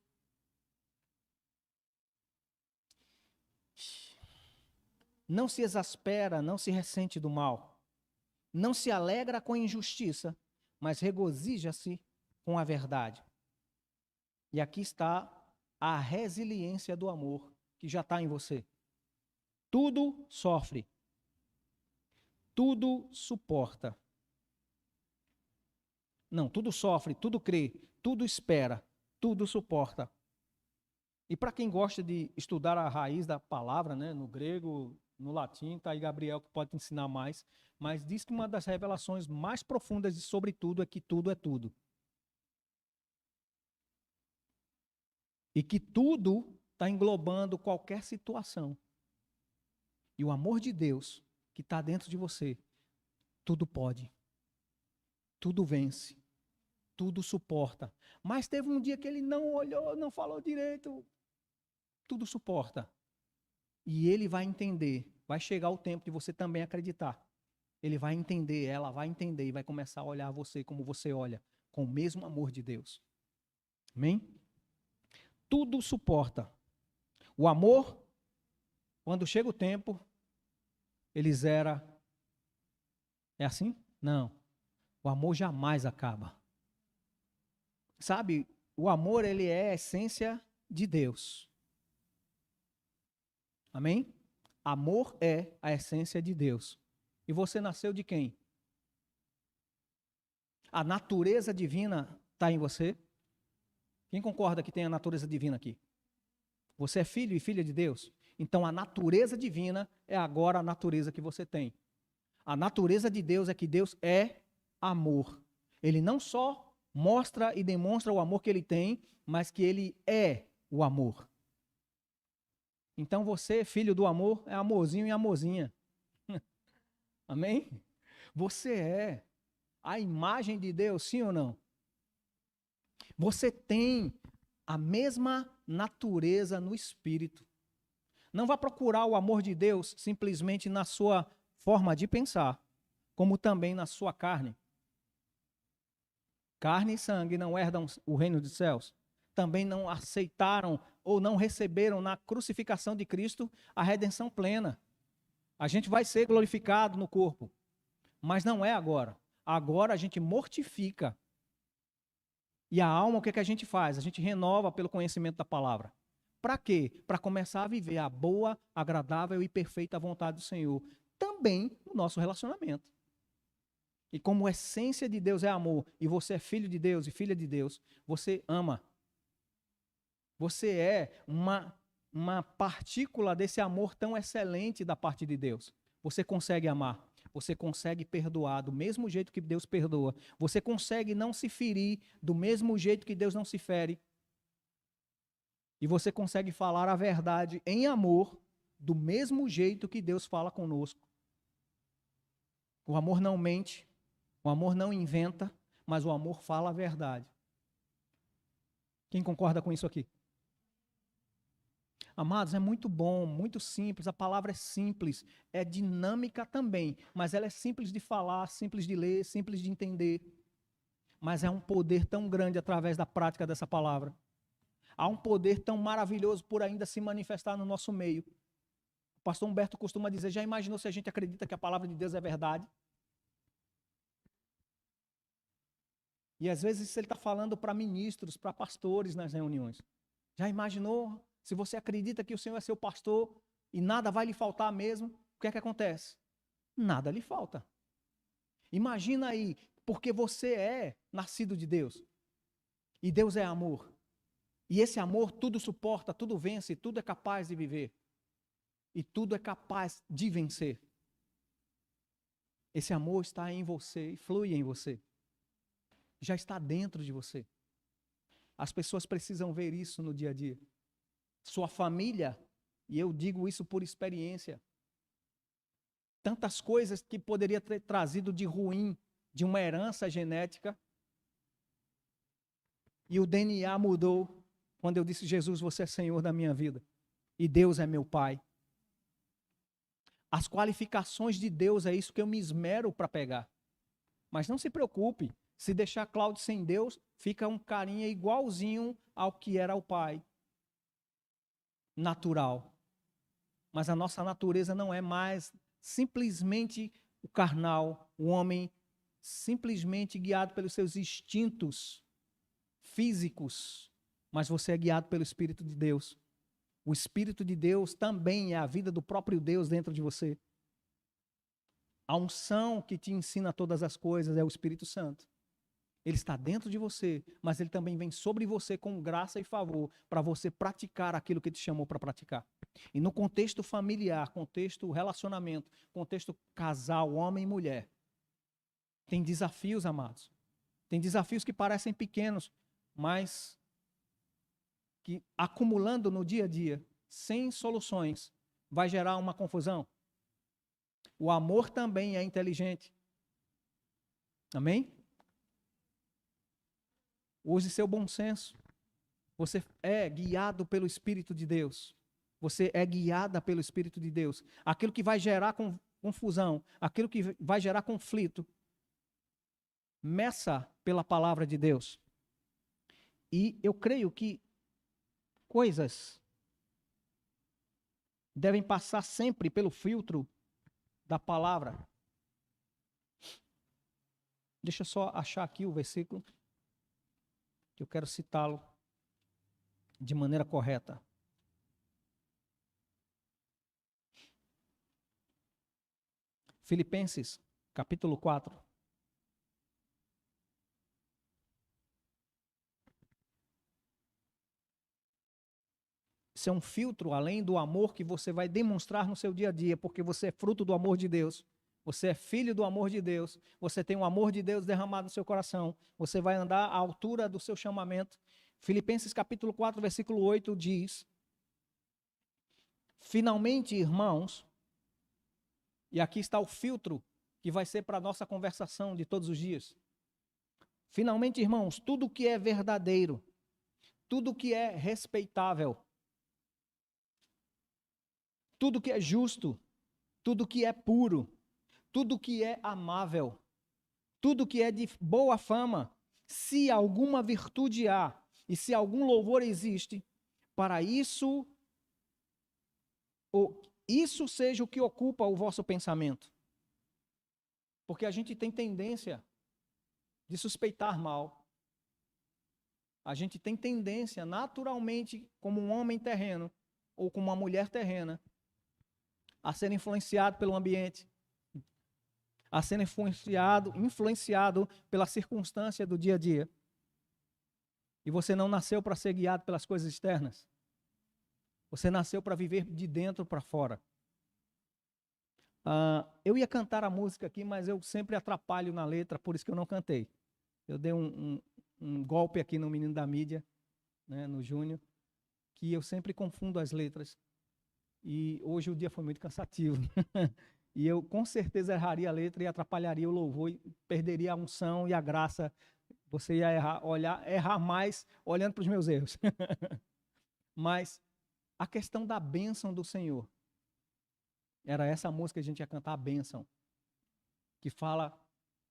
S1: Não se exaspera, não se ressente do mal. Não se alegra com a injustiça, mas regozija-se com a verdade. E aqui está a resiliência do amor que já está em você. Tudo sofre. Tudo suporta. Não, tudo sofre, tudo crê, tudo espera, tudo suporta. E para quem gosta de estudar a raiz da palavra, né, no grego, no latim, está aí Gabriel que pode te ensinar mais, mas diz que uma das revelações mais profundas de sobre tudo é que tudo é tudo. E que tudo está englobando qualquer situação. E o amor de Deus que está dentro de você, tudo pode, tudo vence, tudo suporta. Mas teve um dia que ele não olhou, não falou direito, tudo suporta. E ele vai entender, vai chegar o tempo de você também acreditar. Ele vai entender, ela vai entender e vai começar a olhar você como você olha, com o mesmo amor de Deus. Amém? Tudo suporta. O amor, quando chega o tempo, ele zera. É assim? Não. O amor jamais acaba. Sabe, o amor, ele é a essência de Deus. Amém? Amor é a essência de Deus. E você nasceu de quem? A natureza divina está em você? Quem concorda que tem a natureza divina aqui? Você é filho e filha de Deus? Então a natureza divina é agora a natureza que você tem. A natureza de Deus é que Deus é amor. Ele não só mostra e demonstra o amor que ele tem, mas que ele é o amor. Então você, filho do amor, é amorzinho e amorzinha. Amém? Você é. a imagem de Deus, sim ou não? Você tem a mesma natureza no espírito. Não vá procurar o amor de Deus simplesmente na sua forma de pensar, como também na sua carne. Carne e sangue não herdam o reino dos céus. Também não aceitaram ou não receberam na crucificação de Cristo a redenção plena. A gente vai ser glorificado no corpo, mas não é agora. Agora a gente mortifica. E a alma, o que é que a gente faz? A gente renova pelo conhecimento da palavra. Para quê? Para começar a viver a boa, agradável e perfeita vontade do Senhor. Também no nosso relacionamento. E como a essência de Deus é amor, e você é filho de Deus e filha de Deus, você ama. Você é uma partícula desse amor tão excelente da parte de Deus. Você consegue amar. Você consegue perdoar do mesmo jeito que Deus perdoa. Você consegue não se ferir do mesmo jeito que Deus não se fere. E você consegue falar a verdade em amor do mesmo jeito que Deus fala conosco. O amor não mente, o amor não inventa, mas o amor fala a verdade. Quem concorda com isso aqui? Amados, é muito bom, muito simples, a palavra é simples, é dinâmica também, mas ela é simples de falar, simples de ler, simples de entender. Mas é um poder tão grande através da prática dessa palavra. Há um poder tão maravilhoso por ainda se manifestar no nosso meio. O pastor Humberto costuma dizer, já imaginou se a gente acredita que a palavra de Deus é verdade? E às vezes ele está falando para ministros, para pastores nas reuniões. Já imaginou se você acredita que o Senhor é seu pastor e nada vai lhe faltar mesmo? O que é que acontece? Nada lhe falta. Imagina aí, porque você é nascido de Deus. E Deus é amor. E esse amor tudo suporta, tudo vence, tudo é capaz de viver. E tudo é capaz de vencer. Esse amor está em você e flui em você. Já está dentro de você. As pessoas precisam ver isso no dia a dia. Sua família, e eu digo isso por experiência, tantas coisas que poderia ter trazido de ruim, de uma herança genética, e o DNA mudou quando eu disse, Jesus, você é Senhor da minha vida, e Deus é meu Pai. As qualificações de Deus é isso que eu me esmero para pegar. Mas não se preocupe, se deixar Cláudio sem Deus, fica um carinha igualzinho ao que era o pai. Natural. Mas a nossa natureza não é mais simplesmente o carnal, o homem simplesmente guiado pelos seus instintos físicos, mas você é guiado pelo Espírito de Deus. O Espírito de Deus também é a vida do próprio Deus dentro de você. A unção que te ensina todas as coisas é o Espírito Santo. Ele está dentro de você, mas ele também vem sobre você com graça e favor para você praticar aquilo que te chamou para praticar. E no contexto familiar, contexto relacionamento, contexto casal, homem e mulher, tem desafios, amados. Tem desafios que parecem pequenos, mas que acumulando no dia a dia, sem soluções, vai gerar uma confusão. O amor também é inteligente. Amém? Use seu bom senso. Você é guiado pelo Espírito de Deus. Você é guiada pelo Espírito de Deus. Aquilo que vai gerar confusão, aquilo que vai gerar conflito, meça pela palavra de Deus. E eu creio que coisas devem passar sempre pelo filtro da palavra. Deixa eu só achar aqui o versículo, que eu quero citá-lo de maneira correta. Filipenses, capítulo 4. Isso é um filtro além do amor que você vai demonstrar no seu dia a dia, porque você é fruto do amor de Deus. Você é filho do amor de Deus. Você tem o amor de Deus derramado no seu coração. Você vai andar à altura do seu chamamento. Filipenses capítulo 4, versículo 8 diz: finalmente, irmãos, e aqui está o filtro que vai ser para a nossa conversação de todos os dias. Finalmente, irmãos, tudo que é verdadeiro, tudo que é respeitável, tudo que é justo, tudo que é puro, tudo que é amável, tudo que é de boa fama, se alguma virtude há e se algum louvor existe, para isso, isso seja o que ocupa o vosso pensamento. Porque a gente tem tendência de suspeitar mal. A gente tem tendência, naturalmente, como um homem terreno ou como uma mulher terrena, a ser influenciado pelo ambiente, a ser influenciado pela circunstância do dia a dia. E você não nasceu para ser guiado pelas coisas externas. Você nasceu para viver de dentro para fora. Eu ia cantar a música aqui, mas eu sempre atrapalho na letra, por isso que eu não cantei. Eu dei um golpe aqui no menino da mídia, né, no Júnior, que eu sempre confundo as letras. E hoje o dia foi muito cansativo. E eu com certeza erraria a letra e atrapalharia o louvor, e perderia a unção e a graça. Você ia errar mais olhando para os meus erros. Mas a questão da bênção do Senhor. Era essa música que a gente ia cantar, a bênção. Que fala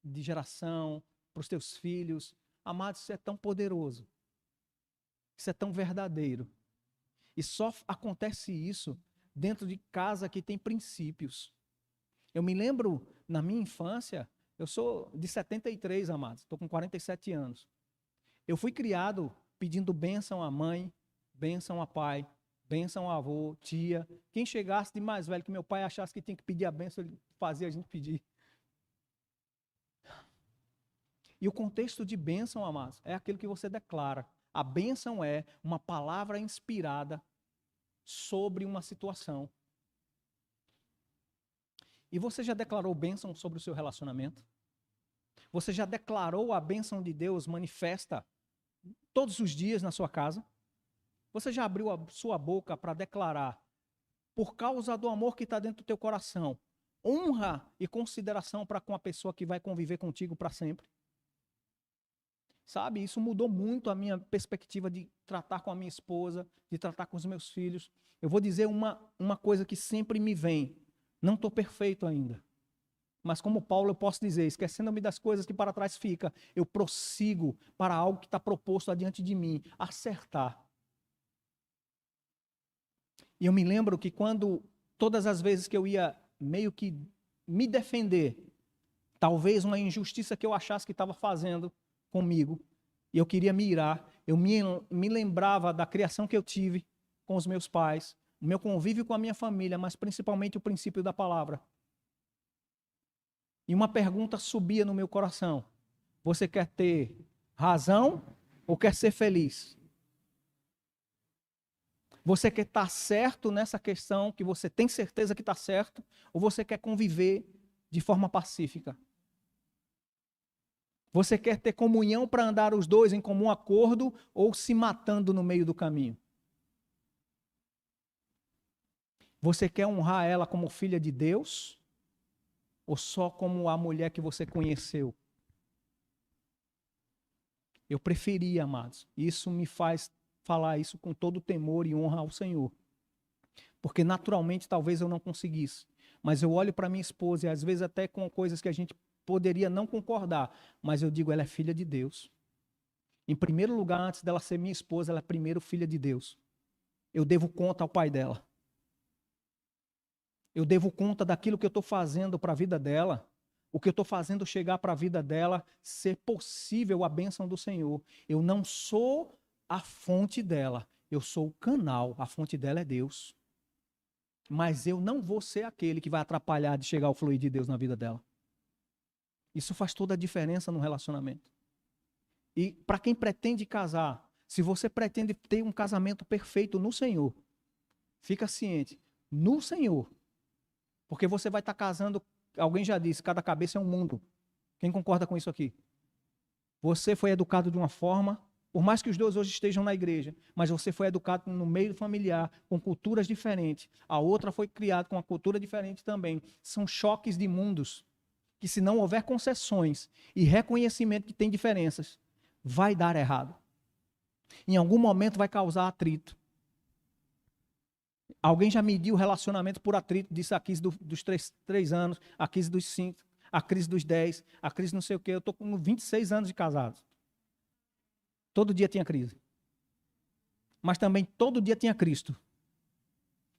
S1: de geração, para os teus filhos. Amados, isso é tão poderoso. Isso é tão verdadeiro. E só acontece isso dentro de casa que tem princípios. Eu me lembro, na minha infância, eu sou de 73, amados, estou com 47 anos. Eu fui criado pedindo bênção à mãe, bênção a pai, bênção a avô, tia. Quem chegasse de mais velho que meu pai achasse que tinha que pedir a bênção, ele fazia a gente pedir. E o contexto de bênção, amados, é aquilo que você declara. A bênção é uma palavra inspirada sobre uma situação. E você já declarou bênção sobre o seu relacionamento? Você já declarou a bênção de Deus manifesta todos os dias na sua casa? Você já abriu a sua boca para declarar, por causa do amor que está dentro do teu coração, honra e consideração para com a pessoa que vai conviver contigo para sempre? Sabe, isso mudou muito a minha perspectiva de tratar com a minha esposa, de tratar com os meus filhos. Eu vou dizer uma coisa que sempre me vem. Não estou perfeito ainda. Mas como Paulo eu posso dizer, esquecendo-me das coisas que para trás fica, eu prossigo para algo que está proposto adiante de mim, acertar. E eu me lembro que todas as vezes que eu ia meio que me defender, talvez uma injustiça que eu achasse que estava fazendo comigo, e eu queria me irar, eu me lembrava da criação que eu tive com os meus pais, o meu convívio com a minha família, mas principalmente o princípio da palavra. E uma pergunta subia no meu coração: você quer ter razão ou quer ser feliz? Você quer estar certo nessa questão, que você tem certeza que está certo, ou você quer conviver de forma pacífica? Você quer ter comunhão para andar os dois em comum acordo ou se matando no meio do caminho? Você quer honrar ela como filha de Deus ou só como a mulher que você conheceu? Eu preferia, amados. Isso me faz falar isso com todo temor e honra ao Senhor. Porque naturalmente talvez eu não conseguisse. Mas eu olho para minha esposa e às vezes até com coisas que a gente poderia não concordar, mas eu digo, ela é filha de Deus. Em primeiro lugar, antes dela ser minha esposa, ela é primeiro filha de Deus. Eu devo conta ao pai dela. Eu devo conta daquilo que eu estou fazendo para a vida dela, o que eu estou fazendo chegar para a vida dela, ser possível a bênção do Senhor. Eu não sou a fonte dela, eu sou o canal, a fonte dela é Deus. Mas eu não vou ser aquele que vai atrapalhar de chegar ao fluir de Deus na vida dela. Isso faz toda a diferença no relacionamento. E para quem pretende casar, se você pretende ter um casamento perfeito no Senhor, fica ciente, no Senhor. Porque você vai estar casando, alguém já disse, cada cabeça é um mundo. Quem concorda com isso aqui? Você foi educado de uma forma, por mais que os dois hoje estejam na igreja, mas você foi educado no meio familiar, com culturas diferentes. A outra foi criada com uma cultura diferente também. São choques de mundos. que se não houver concessões e reconhecimento que tem diferenças, vai dar errado. Em algum momento vai causar atrito. Alguém já mediu o relacionamento por atrito, disse a crise dos 3 anos, a crise dos 5, a crise dos 10, a crise não sei o quê. Eu estou com 26 anos de casado. Todo dia tinha crise. Mas também todo dia tinha Cristo.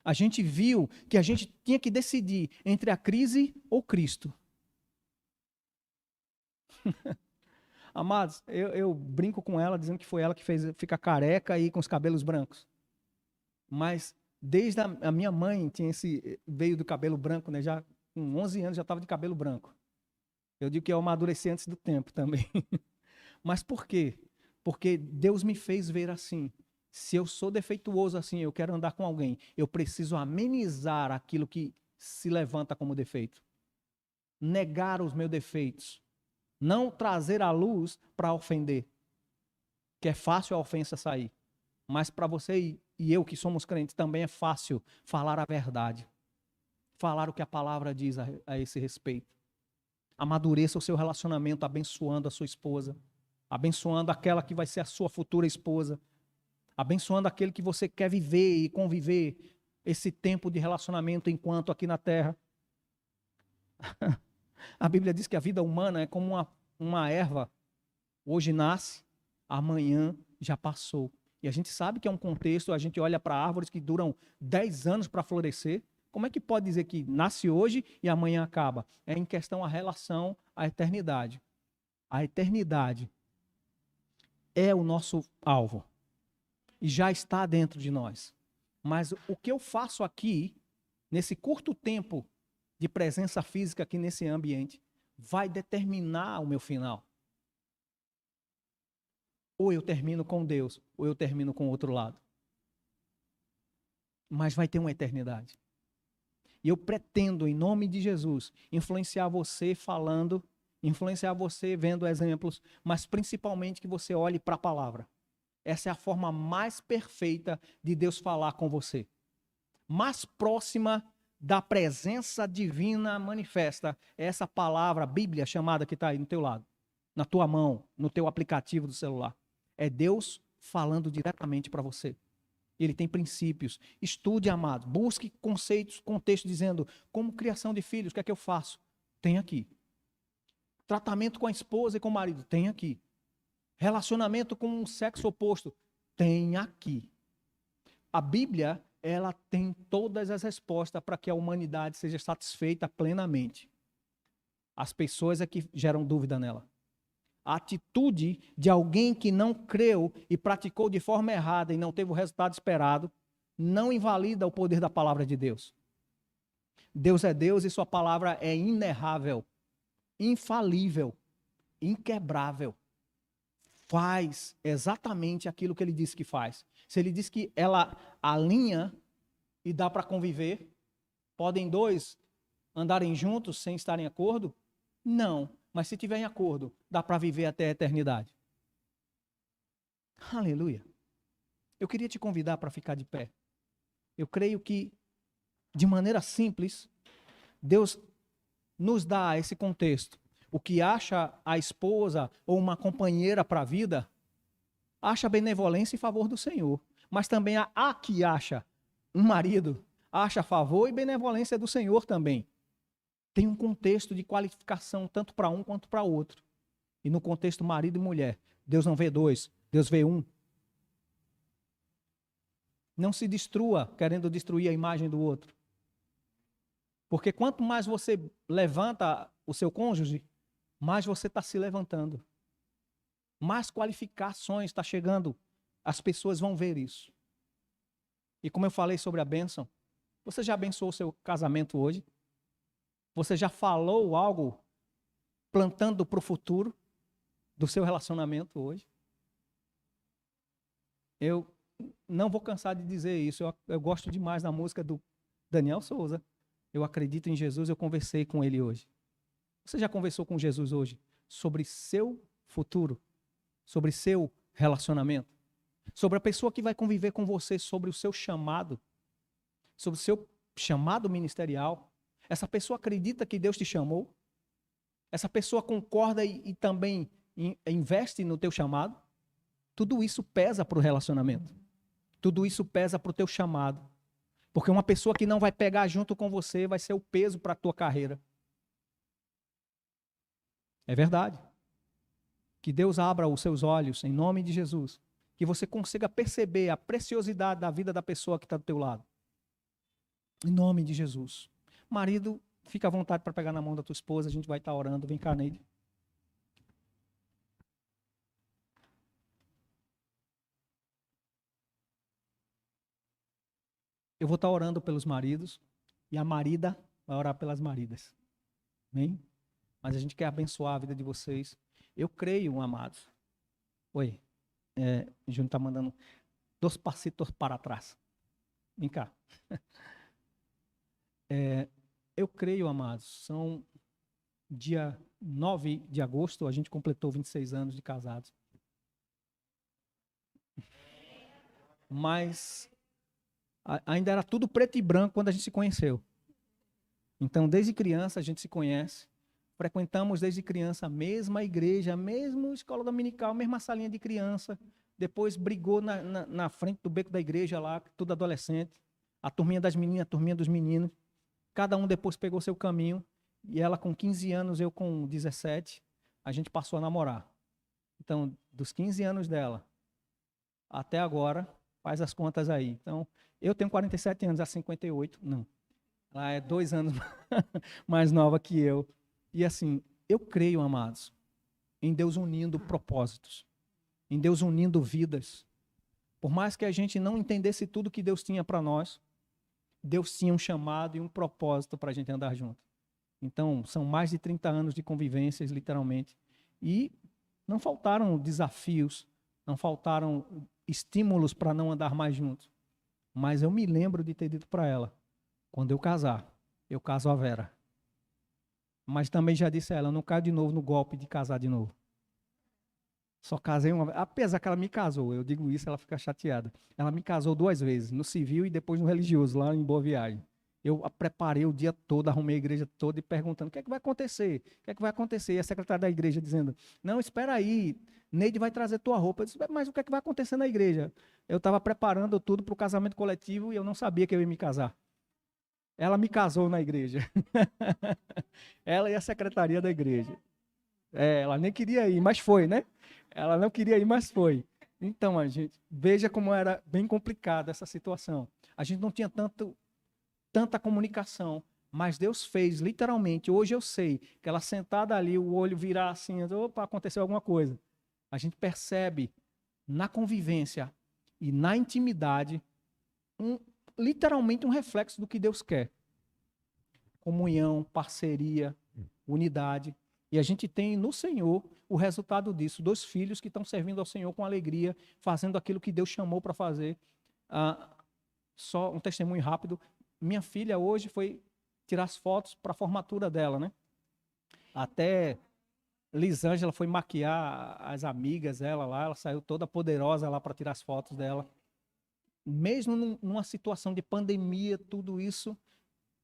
S1: A gente viu que a gente tinha que decidir entre a crise ou Cristo. Amados, eu brinco com ela, dizendo que foi ela que fez ficar careca e com os cabelos brancos. Mas desde a minha mãe veio do cabelo branco, né? Já com 11 anos já estava de cabelo branco. Eu digo que eu amadureci antes do tempo também. Mas por quê? Porque Deus me fez ver assim. Se eu sou defeituoso assim, eu quero andar com alguém, eu preciso amenizar aquilo que se levanta como defeito. Negar os meus defeitos. Não trazer à luz para ofender. Que é fácil a ofensa sair. Mas para você e eu que somos crentes também é fácil falar a verdade. Falar o que a palavra diz a esse respeito. Amadureça o seu relacionamento abençoando a sua esposa. Abençoando aquela que vai ser a sua futura esposa. Abençoando aquele que você quer viver e conviver esse tempo de relacionamento enquanto aqui na terra. A Bíblia diz que a vida humana é como uma erva. Hoje nasce, amanhã já passou. E a gente sabe que é um contexto, a gente olha para árvores que duram 10 anos para florescer. Como é que pode dizer que nasce hoje e amanhã acaba? É em questão a relação à eternidade. A eternidade é o nosso alvo. E já está dentro de nós. Mas o que eu faço aqui, nesse curto tempo de presença física aqui nesse ambiente, vai determinar o meu final. Ou eu termino com Deus, ou eu termino com o outro lado. Mas vai ter uma eternidade. E eu pretendo, em nome de Jesus, influenciar você falando, influenciar você vendo exemplos, mas principalmente que você olhe para a palavra. Essa é a forma mais perfeita de Deus falar com você. Mais próxima da presença divina manifesta é essa palavra, a Bíblia chamada que está aí no teu lado, na tua mão, no teu aplicativo do celular. É Deus falando diretamente para você. Ele tem princípios. Estude, amado. Busque conceitos, contextos, dizendo como criação de filhos, o que é que eu faço? Tem aqui. Tratamento com a esposa e com o marido? Tem aqui. Relacionamento com um sexo oposto? Tem aqui. A Bíblia, ela tem todas as respostas para que a humanidade seja satisfeita plenamente. As pessoas é que geram dúvida nela. A atitude de alguém que não creu e praticou de forma errada e não teve o resultado esperado, não invalida o poder da palavra de Deus. Deus é Deus e sua palavra é inerrável, infalível, inquebrável. Faz exatamente aquilo que ele disse que faz. Se ele diz que ela alinha e dá para conviver, podem dois andarem juntos sem estarem em acordo? Não. Mas se tiver em acordo, dá para viver até a eternidade. Aleluia. Eu queria te convidar para ficar de pé. Eu creio que, de maneira simples, Deus nos dá esse contexto. O que acha a esposa ou uma companheira para a vida, acha benevolência em favor do Senhor. Mas também a que acha um marido, acha favor e benevolência do Senhor também. Tem um contexto de qualificação tanto para um quanto para outro. E no contexto marido e mulher, Deus não vê dois, Deus vê um. Não se destrua querendo destruir a imagem do outro. Porque quanto mais você levanta o seu cônjuge, mais você está se levantando. Mais qualificações está chegando. As pessoas vão ver isso. E como eu falei sobre a bênção, você já abençoou o seu casamento hoje? Você já falou algo plantando para o futuro do seu relacionamento hoje? Eu não vou cansar de dizer isso. Eu gosto demais da música do Daniel Souza. Eu acredito em Jesus, eu conversei com ele hoje. Você já conversou com Jesus hoje sobre seu futuro? Sobre seu relacionamento? Sobre a pessoa que vai conviver com você, sobre o seu chamado? Sobre o seu chamado ministerial? Essa pessoa acredita que Deus te chamou? Essa pessoa concorda e também investe no teu chamado? Tudo isso pesa para o relacionamento. Tudo isso pesa para o teu chamado. Porque uma pessoa que não vai pegar junto com você vai ser o peso para a tua carreira. É verdade. Que Deus abra os seus olhos, em nome de Jesus. Que você consiga perceber a preciosidade da vida da pessoa que está do teu lado. Em nome de Jesus. Marido, fica à vontade para pegar na mão da tua esposa, a gente vai estar orando. Vem cá, Neide. Eu vou estar orando pelos maridos e a marida vai orar pelas maridas. Amém? Mas a gente quer abençoar a vida de vocês. Eu creio, amados. Oi, Júnior está mandando 2 passitos para trás. Vem cá. Eu creio, amados, são dia 9 de agosto, a gente completou 26 anos de casados. Mas ainda era tudo preto e branco quando a gente se conheceu. Então, desde criança a gente se conhece. Frequentamos desde criança a mesma igreja, a mesma escola dominical, a mesma salinha de criança. Depois brigou na frente do beco da igreja lá, tudo adolescente. A turminha das meninas, a turminha dos meninos. Cada um depois pegou seu caminho. E ela com 15 anos, eu com 17, a gente passou a namorar. Então, dos 15 anos dela até agora, faz as contas aí. Então, eu tenho 47 anos, há 58, não. Ela é 2 anos mais nova que eu. E assim, eu creio, amados, em Deus unindo propósitos, em Deus unindo vidas. Por mais que a gente não entendesse tudo que Deus tinha para nós, Deus tinha um chamado e um propósito para a gente andar junto. Então, são mais de 30 anos de convivências, literalmente. E não faltaram desafios, não faltaram estímulos para não andar mais juntos. Mas eu me lembro de ter dito para ela, quando eu casar, eu caso a Vera. Mas também já disse a ela, eu não caio de novo no golpe de casar de novo. Só casei uma vez. Apesar que ela me casou, eu digo isso, ela fica chateada. Ela me casou 2 vezes, no civil e depois no religioso, lá em Boa Viagem. Eu a preparei o dia todo, arrumei a igreja toda e perguntando, o que é que vai acontecer? O que é que vai acontecer? E a secretária da igreja dizendo, não, espera aí, Neide vai trazer tua roupa. Eu disse, mas o que é que vai acontecer na igreja? Eu estava preparando tudo para o casamento coletivo e eu não sabia que eu ia me casar. Ela me casou na igreja. Ela e a secretaria da igreja. Ela nem queria ir, mas foi, né? Ela não queria ir, mas foi. Então, a gente, veja como era bem complicada essa situação. A gente não tinha tanta comunicação, mas Deus fez, literalmente. Hoje eu sei que ela sentada ali, o olho virar assim, opa, aconteceu alguma coisa. A gente percebe na convivência e na intimidade literalmente um reflexo do que Deus quer. Comunhão, parceria, unidade. E a gente tem no Senhor o resultado disso. 2 filhos que estão servindo ao Senhor com alegria, fazendo aquilo que Deus chamou para fazer. Só um testemunho rápido. Minha filha hoje foi tirar as fotos para a formatura dela, né? Até Lisângela foi maquiar as amigas dela lá, ela saiu toda poderosa lá para tirar as fotos dela. Mesmo numa situação de pandemia, tudo isso,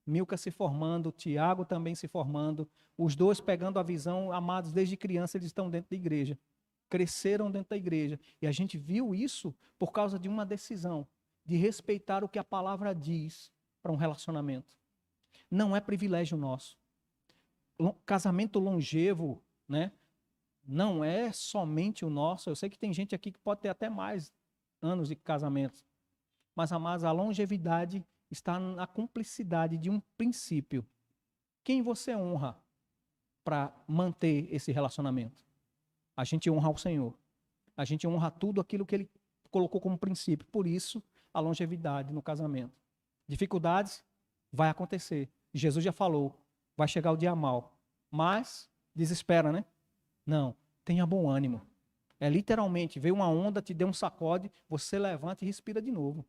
S1: Milka se formando, Tiago também se formando, os 2 pegando a visão, amados, desde criança eles estão dentro da igreja, cresceram dentro da igreja. E a gente viu isso por causa de uma decisão, de respeitar o que a palavra diz para um relacionamento. Não é privilégio nosso. Casamento longevo, né? Não é somente o nosso. Eu sei que tem gente aqui que pode ter até mais anos de casamento. Mas, amados, a longevidade está na cumplicidade de um princípio. Quem você honra para manter esse relacionamento? A gente honra o Senhor. A gente honra tudo aquilo que Ele colocou como princípio. Por isso, a longevidade no casamento. Dificuldades vai acontecer. Jesus já falou, vai chegar o dia mau. Mas, desespera, né? Não, tenha bom ânimo. É literalmente, veio uma onda, te deu um sacode, você levanta e respira de novo.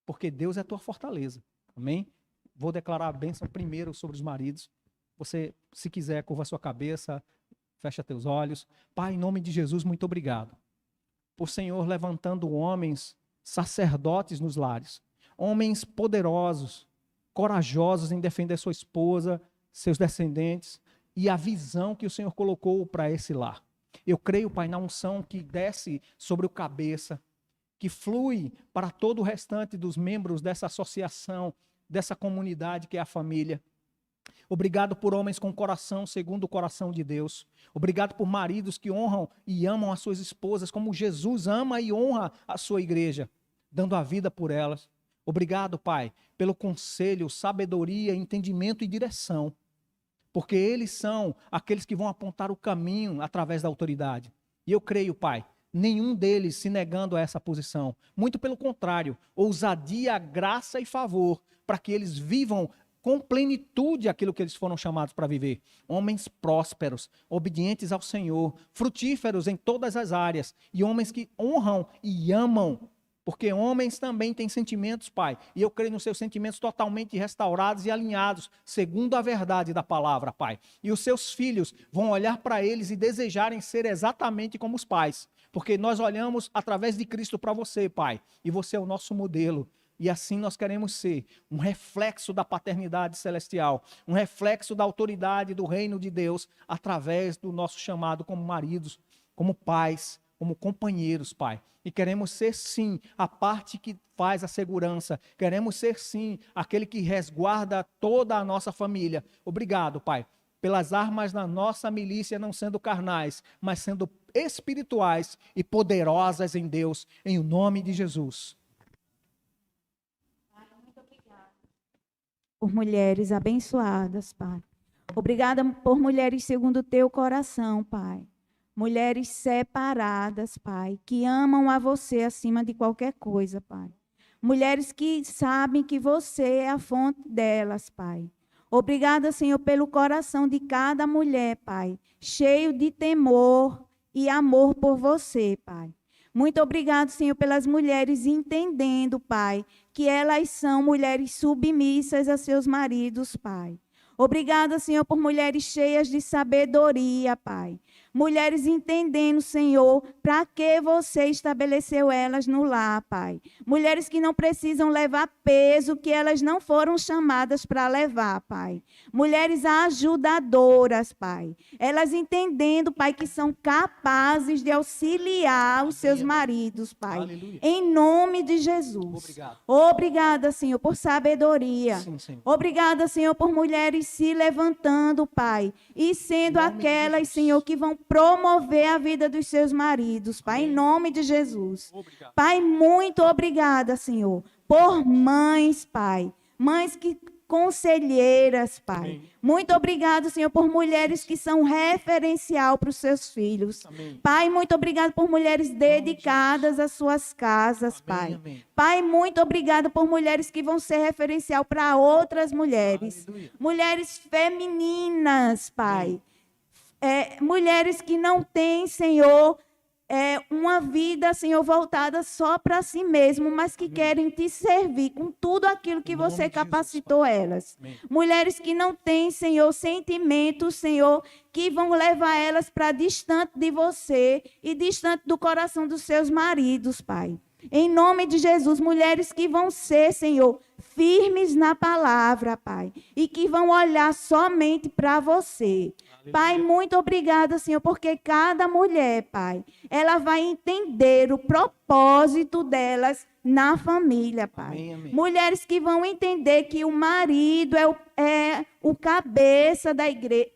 S1: Porque Deus é a tua fortaleza. Amém? Vou declarar a bênção primeiro sobre os maridos. Você, se quiser, curva a sua cabeça, fecha teus olhos. Pai, em nome de Jesus, muito obrigado. Por Senhor levantando homens, sacerdotes nos lares. Homens poderosos, corajosos em defender sua esposa, seus descendentes. e a visão que o Senhor colocou para esse lar. Eu creio, Pai, na unção que desce sobre o cabeça, que flui para todo o restante dos membros dessa associação, dessa comunidade que é a família. Obrigado por homens com coração segundo o coração de Deus. Obrigado por maridos que honram e amam as suas esposas como Jesus ama e honra a sua igreja, dando a vida por elas. Obrigado, Pai, pelo conselho, sabedoria, entendimento e direção, porque eles são aqueles que vão apontar o caminho através da autoridade. E eu creio, Pai, nenhum deles se negando a essa posição. Muito pelo contrário, ousadia, graça e favor para que eles vivam com plenitude aquilo que eles foram chamados para viver. Homens prósperos, obedientes ao Senhor, frutíferos em todas as áreas, e homens que honram e amam, porque homens também têm sentimentos, Pai, e eu creio nos seus sentimentos totalmente restaurados e alinhados, segundo a verdade da palavra, Pai. E os seus filhos vão olhar para eles e desejarem ser exatamente como os pais, porque nós olhamos através de Cristo para você, Pai, e você é o nosso modelo. E assim nós queremos ser um reflexo da paternidade celestial, um reflexo da autoridade do reino de Deus, através do nosso chamado como maridos, como pais, como companheiros, Pai. E queremos ser, sim, a parte que faz a segurança. Queremos ser, sim, aquele que resguarda toda a nossa família. Obrigado, Pai, pelas armas da nossa milícia não sendo carnais, mas sendo espirituais e poderosas em Deus, em o nome de Jesus.
S2: Por mulheres abençoadas, Pai. Obrigada por mulheres segundo o teu coração, Pai. Mulheres separadas, Pai, que amam a você acima de qualquer coisa, Pai. Mulheres que sabem que você é a fonte delas, Pai. Obrigada, Senhor, pelo coração de cada mulher, Pai, cheio de temor e amor por você, Pai. Muito obrigado, Senhor, pelas mulheres entendendo, Pai, que elas são mulheres submissas a seus maridos, Pai. Obrigada, Senhor, por mulheres cheias de sabedoria, Pai. Mulheres entendendo, Senhor, para que você estabeleceu elas no lar, Pai. Mulheres que não precisam levar peso que elas não foram chamadas para levar, Pai. Mulheres ajudadoras, Pai. Elas entendendo, Pai, que são capazes de auxiliar os seus maridos, Pai.
S1: Aleluia.
S2: Em nome de Jesus.
S1: Obrigado.
S2: Obrigada, Senhor, por sabedoria.
S1: Sim, Senhor.
S2: Obrigada, Senhor, por mulheres se levantando, Pai, e sendo
S1: Em nome de
S2: aquelas,
S1: Jesus.
S2: Senhor, que vão promover a vida dos seus maridos, Pai,
S1: Amém.
S2: em nome de Jesus.
S1: Obrigado.
S2: Pai, muito obrigada, Senhor, por mães, Pai, mães que conselheiras, Pai.
S1: Amém.
S2: Muito obrigado, Senhor, por mulheres que são referencial para os seus filhos.
S1: Amém.
S2: Pai, muito obrigado por mulheres dedicadas às suas casas, Pai.
S1: Amém.
S2: Pai, muito obrigado por mulheres que vão ser referencial para outras mulheres.
S1: Aleluia.
S2: Mulheres femininas, Pai. Mulheres que não têm, Senhor, uma vida, Senhor, voltada só para si mesmo, mas que querem te servir com tudo aquilo que
S1: Em nome
S2: você
S1: de Jesus,
S2: capacitou elas.
S1: Amém.
S2: Mulheres que não têm, Senhor, sentimentos, Senhor, que vão levar elas para distante de você e distante do coração dos seus maridos, Pai. Em nome de Jesus, mulheres que vão ser, Senhor, firmes na palavra, Pai, e que vão olhar somente para você. Pai, muito obrigada, Senhor, porque cada mulher, Pai, ela vai entender o propósito delas na família, Pai.
S1: Amém, amém.
S2: Mulheres que vão entender que o marido é o cabeça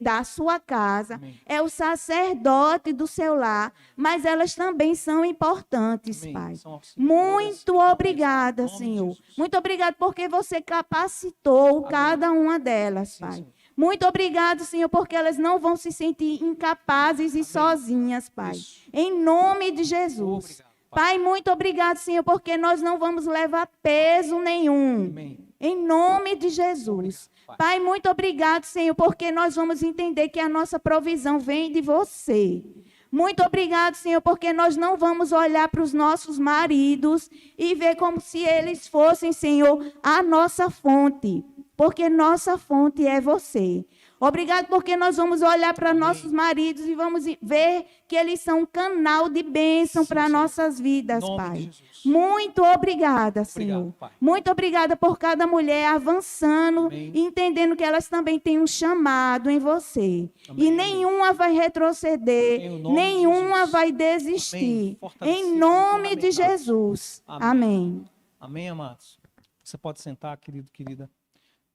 S2: da sua casa,
S1: Amém.
S2: é o sacerdote do seu lar, mas elas também são importantes,
S1: Amém.
S2: Pai.
S1: São auxiliadoras.
S2: Muito obrigada,
S1: Em nome de
S2: Senhor.
S1: Jesus.
S2: Muito obrigada porque você capacitou cada uma delas,
S1: Sim,
S2: Pai.
S1: Senhor.
S2: Muito obrigado, Senhor, porque elas não vão se sentir incapazes e sozinhas, Pai.
S1: Isso.
S2: Em nome de Jesus.
S1: Obrigado, Pai.
S2: Pai, muito obrigado, Senhor, porque nós não vamos levar peso nenhum.
S1: Amém.
S2: Em nome de Jesus.
S1: Obrigado, Pai.
S2: Pai, muito obrigado, Senhor, porque nós vamos entender que a nossa provisão vem de você. Muito obrigado, Senhor, porque nós não vamos olhar para os nossos maridos e ver como se eles fossem, Senhor, a nossa fonte. Porque nossa fonte é você. Obrigado porque nós vamos olhar para
S1: Amém.
S2: nossos maridos e vamos ver que eles são um canal de bênção
S1: Sim,
S2: para
S1: Senhor.
S2: nossas vidas,
S1: Em nome
S2: Pai.
S1: de Jesus.
S2: Muito obrigada, Senhor.
S1: Obrigado, Pai.
S2: Muito obrigada por cada mulher avançando
S1: Amém.
S2: e entendendo que elas também têm um chamado em você.
S1: Amém,
S2: E
S1: amém.
S2: nenhuma vai retroceder,
S1: Em nome de
S2: nenhuma
S1: Jesus.
S2: vai
S1: Amém.
S2: desistir.
S1: Fortalecidos
S2: Em
S1: e
S2: nome de
S1: fundamentados.
S2: Jesus.
S1: Amém.
S2: Amém.
S1: Amém, amados? Você pode sentar, querido, querida.